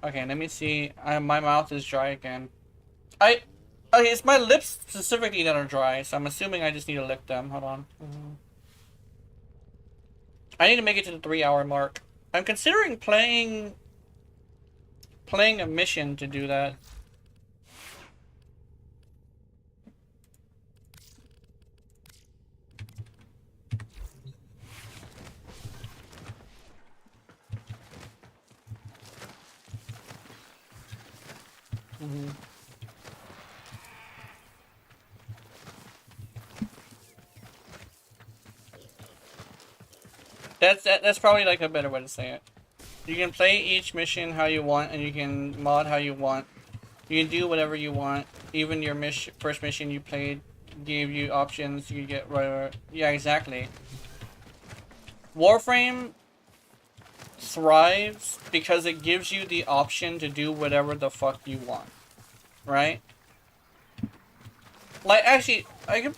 Okay, let me see. My mouth is dry again. Okay, it's my lips specifically that are dry, so I'm assuming I just need to lick them. Hold on. I need to make it to the 3-hour mark. I'm considering playing a mission to do that. That's probably like a better way to say it. You can play each mission how you want, and you can mod how you want. You can do whatever you want. Even your first mission you played gave you options. You get whatever. Yeah, exactly. Warframe thrives because it gives you the option to do whatever the fuck you want, right? Like, actually, a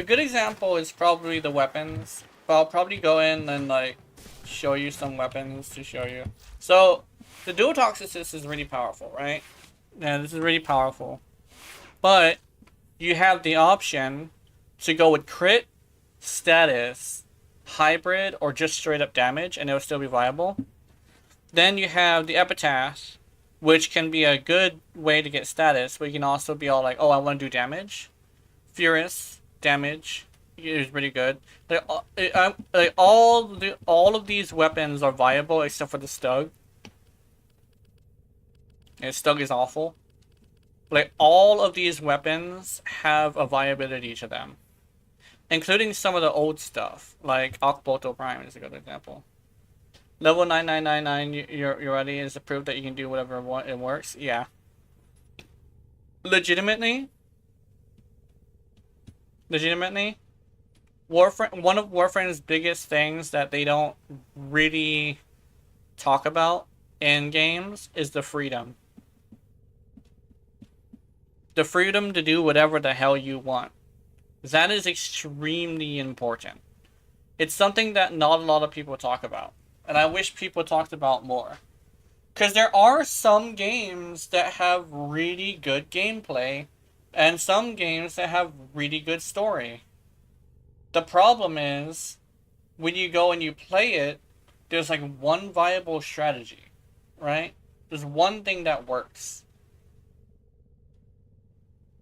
good example is probably the weapons. But I'll probably go in and like show you some weapons to show you. So the dual toxicist is really powerful, right? Yeah, this is really powerful. But you have the option to go with crit, status, hybrid, or just straight up damage, and it'll still be viable. Then you have the epitaph, which can be a good way to get status, but you can also be all like, oh, I want to do damage. Furious, damage is pretty good. All of these weapons are viable except for the Stug. And Stug is awful. Like, all of these weapons have a viability to them. Including some of the old stuff. Like Akboto Prime is a good example. Level 9999, you're ready, is the proof that you can do whatever it works. Yeah. Legitimately, one of Warframe's biggest things that they don't really talk about in games is the freedom. The freedom to do whatever the hell you want. That is extremely important. It's something that not a lot of people talk about. And I wish people talked about more. Because there are some games that have really good gameplay. And some games that have really good story. The problem is, when you go and you play it, there's like one viable strategy, right? There's one thing that works.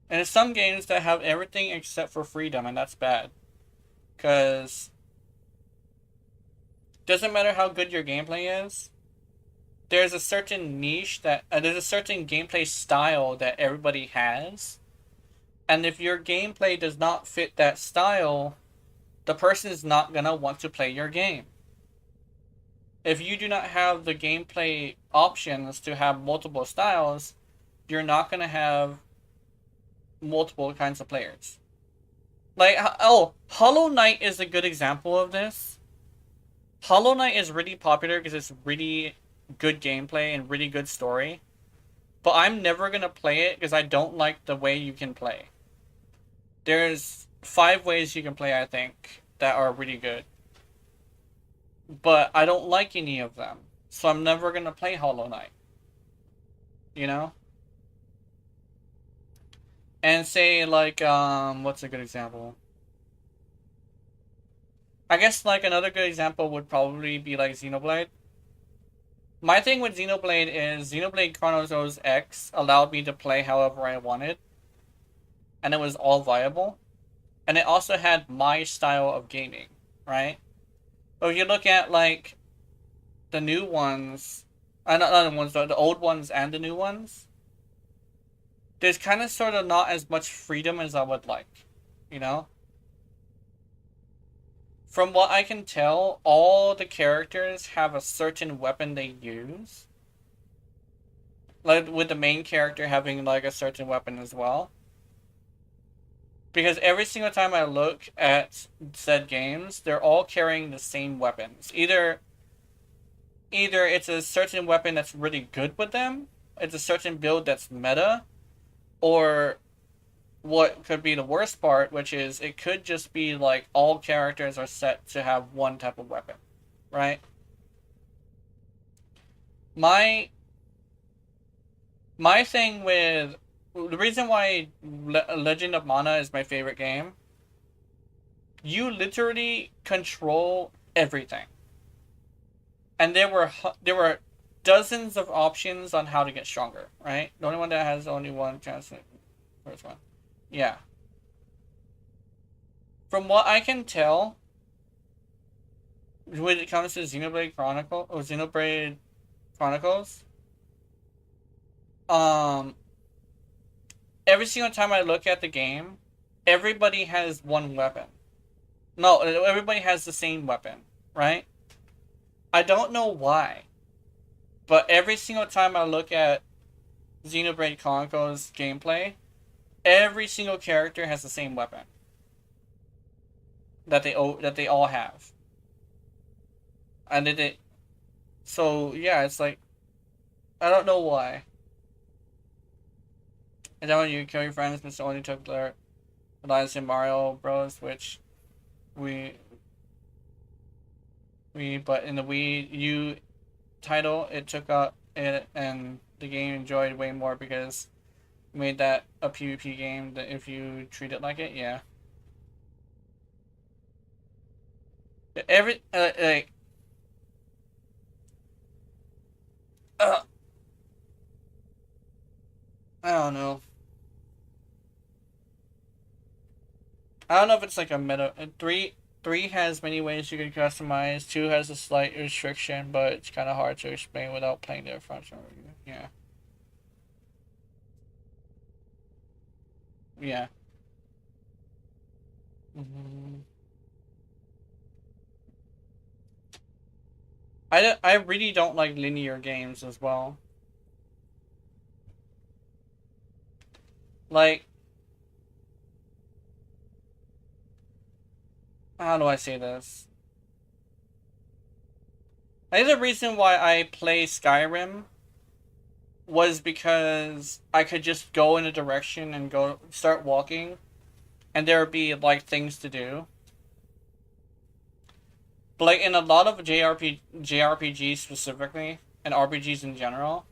And there's some games that have everything except for freedom, and that's bad. Because doesn't matter how good your gameplay is, there's a certain niche that, there's a certain gameplay style that everybody has. And if your gameplay does not fit that style, the person is not going to want to play your game. If you do not have the gameplay options to have multiple styles, you're not going to have multiple kinds of players. Like, oh, Hollow Knight is a good example of this. Hollow Knight is really popular because it's really good gameplay and really good story. But I'm never going to play it because I don't like the way you can play. There's 5 ways you can play, I think, that are really good. But I don't like any of them. So I'm never going to play Hollow Knight. You know? And say, like, what's a good example? I guess, like, another good example would probably be, like, Xenoblade. My thing with Xenoblade is Xenoblade Chronicles X allowed me to play however I wanted. And it was all viable. And it also had my style of gaming, right? But if you look at, like, the new ones, not the ones, the old ones and the new ones, there's kind of sort of not as much freedom as I would like, you know? From what I can tell, all the characters have a certain weapon they use. Like, with the main character having, like, a certain weapon as well. Because every single time I look at said games, they're all carrying the same weapons. Either it's a certain weapon that's really good with them, it's a certain build that's meta, or what could be the worst part, which is it could just be like all characters are set to have one type of weapon, right? My thing with the reason why Legend of Mana is my favorite game, you literally control everything. And there were dozens of options on how to get stronger, right? The only one that has only one chance. First one. Yeah. From what I can tell, when it comes to Xenoblade Chronicles, every single time I look at the game, everybody has one weapon. No, everybody has the same weapon, right? I don't know why, but every single time I look at Xenoblade Chronicles gameplay, every single character has the same weapon that they all have, and so yeah, it's like I don't know why. And then when you kill your friends, Mr. Only took their Reliance in Mario Bros, which we but in the Wii U title, it took up it, and the game enjoyed way more because it made that a PvP game that if you treat it like it, yeah. Every like I don't know. I don't know if it's like a meta. Three has many ways you can customize. 2 has a slight restriction, but it's kind of hard to explain without playing the functional review. Yeah. Yeah. Mm-hmm. I really don't like linear games as well. Like, how do I say this? I think the reason why I play Skyrim was because I could just go in a direction and go start walking, and there would be like things to do. But like in a lot of JRPGs specifically, and RPGs in general,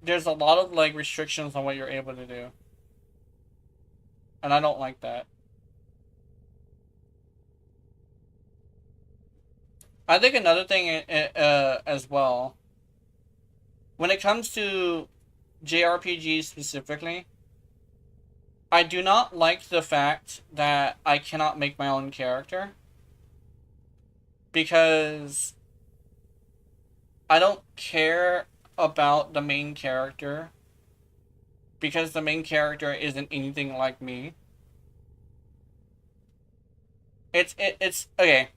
there's a lot of like restrictions on what you're able to do. And I don't like that. I think another thing as well, when it comes to JRPGs specifically, I do not like the fact that I cannot make my own character. Because I don't care about the main character. Because the main character isn't anything like me. It's okay.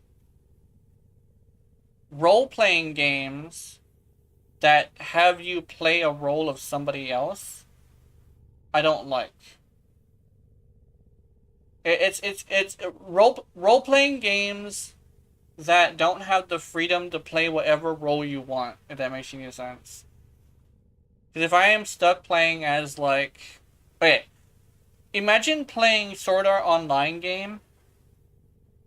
Role-playing games that have you play a role of somebody else, I don't like. It's role-playing games that don't have the freedom to play whatever role you want, if that makes any sense. Because if I am stuck playing as like, okay, imagine playing Sword Art Online game,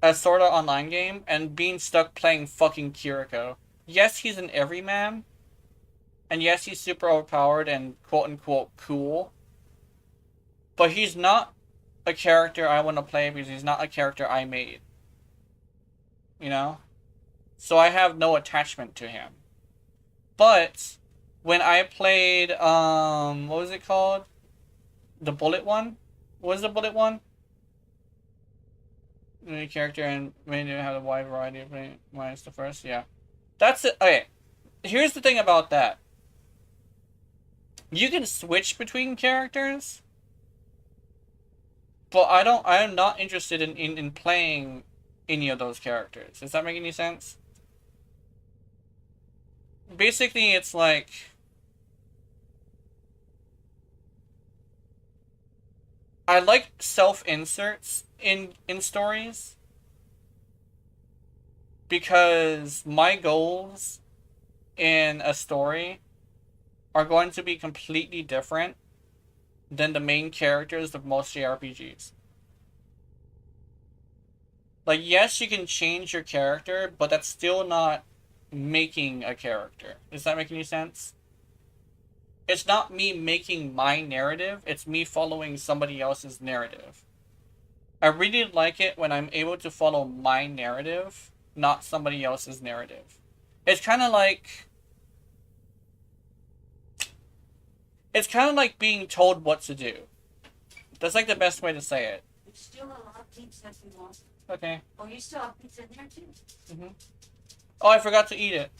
a Sword Art Online game, and being stuck playing fucking Kiriko. Yes, he's an everyman, and yes, he's super overpowered and quote-unquote cool, but he's not a character I want to play because he's not a character I made. You know? So I have no attachment to him. But when I played, what was it called? The bullet one? What was the bullet one? Any character and many have a wide variety of minus the first, yeah. That's it. Okay. Here's the thing about that. You can switch between characters, but I am not interested in playing any of those characters. Does that make any sense? Basically, it's like I like self-inserts in stories because my goals in a story are going to be completely different than the main characters of most JRPGs. Like, yes, you can change your character, but that's still not making a character. Does that make any sense? It's not me making my narrative, it's me following somebody else's narrative. I really like it when I'm able to follow my narrative, not somebody else's narrative. It's kind of like... It's kind of like being told what to do. That's like the best way to say it. There's still a lot of pizza if you want. Okay. Oh, you still have pizza in there too? Oh, I forgot to eat it.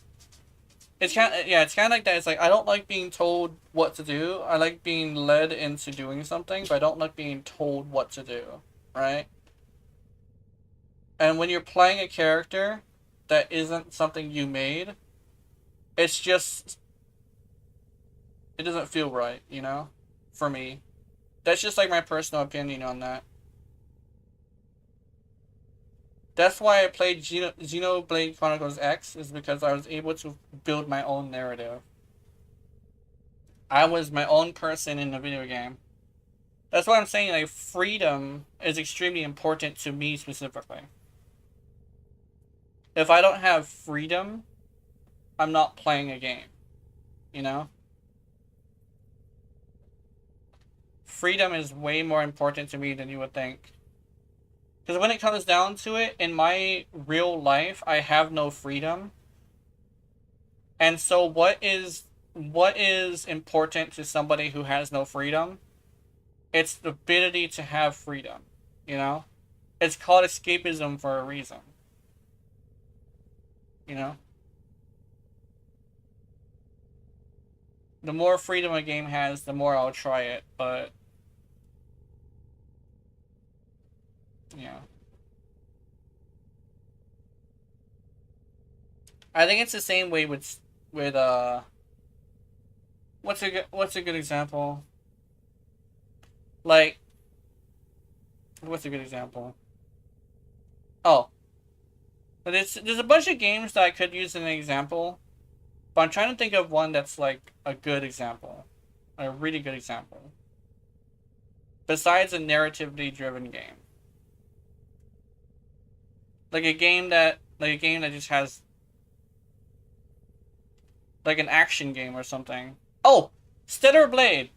It's kind of, yeah, it's kind of like that. It's like, I don't like being told what to do. I like being led into doing something, but I don't like being told what to do, right? And when you're playing a character that isn't something you made, it's just, it doesn't feel right, you know? For me. That's just like my personal opinion on that. That's why I played Xenoblade Chronicles X, is because I was able to build my own narrative. I was my own person in the video game. That's why I'm saying, like, freedom is extremely important to me specifically. If I don't have freedom, I'm not playing a game. You know? Freedom is way more important to me than you would think. Because when it comes down to it, in my real life, I have no freedom. And so what is important to somebody who has no freedom? It's the ability to have freedom, you know? It's called escapism for a reason. You know? The more freedom a game has, the more I'll try it, but... yeah. I think it's the same way with what's a good example? Like, what's a good example? Oh. There's a bunch of games that I could use as an example, but I'm trying to think of one that's like a good example. A really good example. Besides a narratively driven game. Like a game that just has like an action game or something. Oh, Stellar Blade.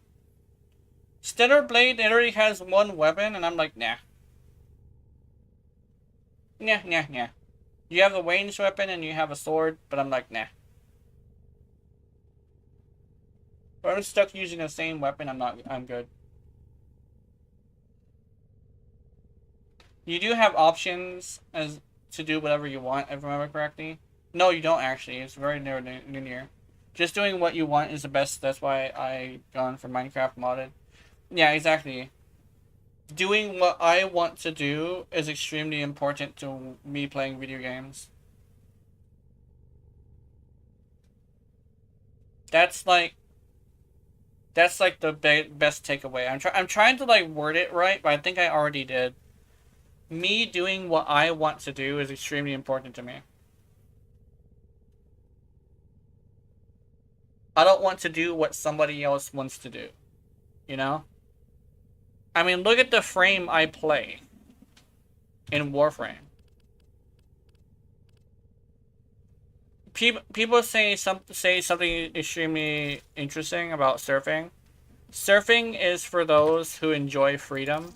Stellar Blade, it already has one weapon, and I'm like, nah. Nah. You have a ranged weapon and you have a sword, but I'm like, nah. If I'm stuck using the same weapon, I'm good. You do have options as to do whatever you want, if I remember correctly. No, you don't actually. It's very linear. Just doing what you want is the best. That's why I gone for Minecraft modded. Yeah, exactly. Doing what I want to do is extremely important to me playing video games. That's like the best takeaway. I'm trying to like word it right, but I think I already did. Me doing what I want to do is extremely important to me. I don't want to do what somebody else wants to do. You know? I mean, look at the frame I play in Warframe. People say something extremely interesting about surfing. Surfing is for those who enjoy freedom.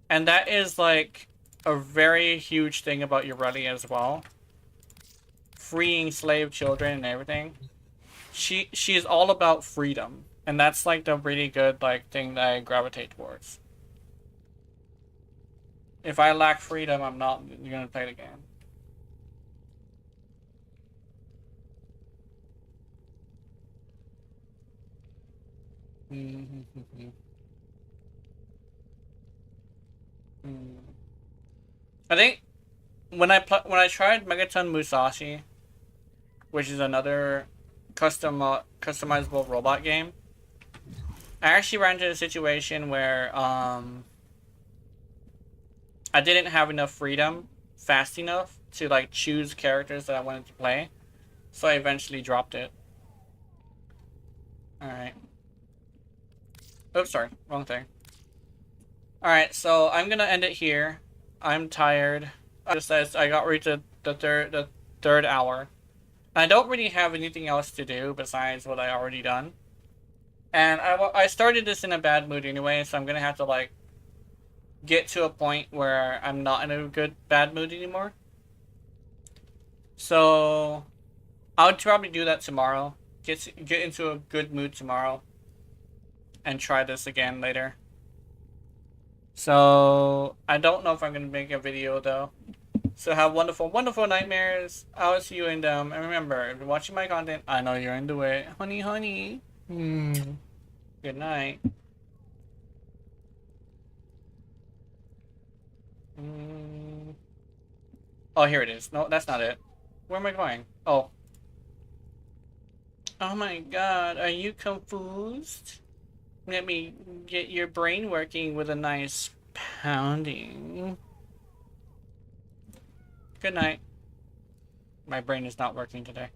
And that is like a very huge thing about Yoreli as well. Freeing slave children and everything. She is all about freedom. And that's like the really good like thing that I gravitate towards. If I lack freedom, I'm not gonna play the game. I think when I tried Megaton Musashi, which is another customizable robot game, I actually ran into a situation where I didn't have enough freedom fast enough to like choose characters that I wanted to play, so I eventually dropped it. Alright. Oops, sorry. Wrong thing. Alright, so I'm gonna end it here. I'm tired. Just as I got reached the third hour. I don't really have anything else to do besides what I already done. And I started this in a bad mood anyway, so I'm gonna have to like get to a point where I'm not in a bad mood anymore. So I would probably do that tomorrow. Get into a good mood tomorrow. And try this again later. So I don't know if I'm gonna make a video though. So have wonderful, wonderful nightmares. I'll see you in them. And remember, if you're watching my content, I know you're into it. Honey, honey. Good night. Oh, here it is. No, that's not it. Where am I going? Oh. Oh my god, are you confused? Let me get your brain working with a nice pounding. Good night. My brain is not working today.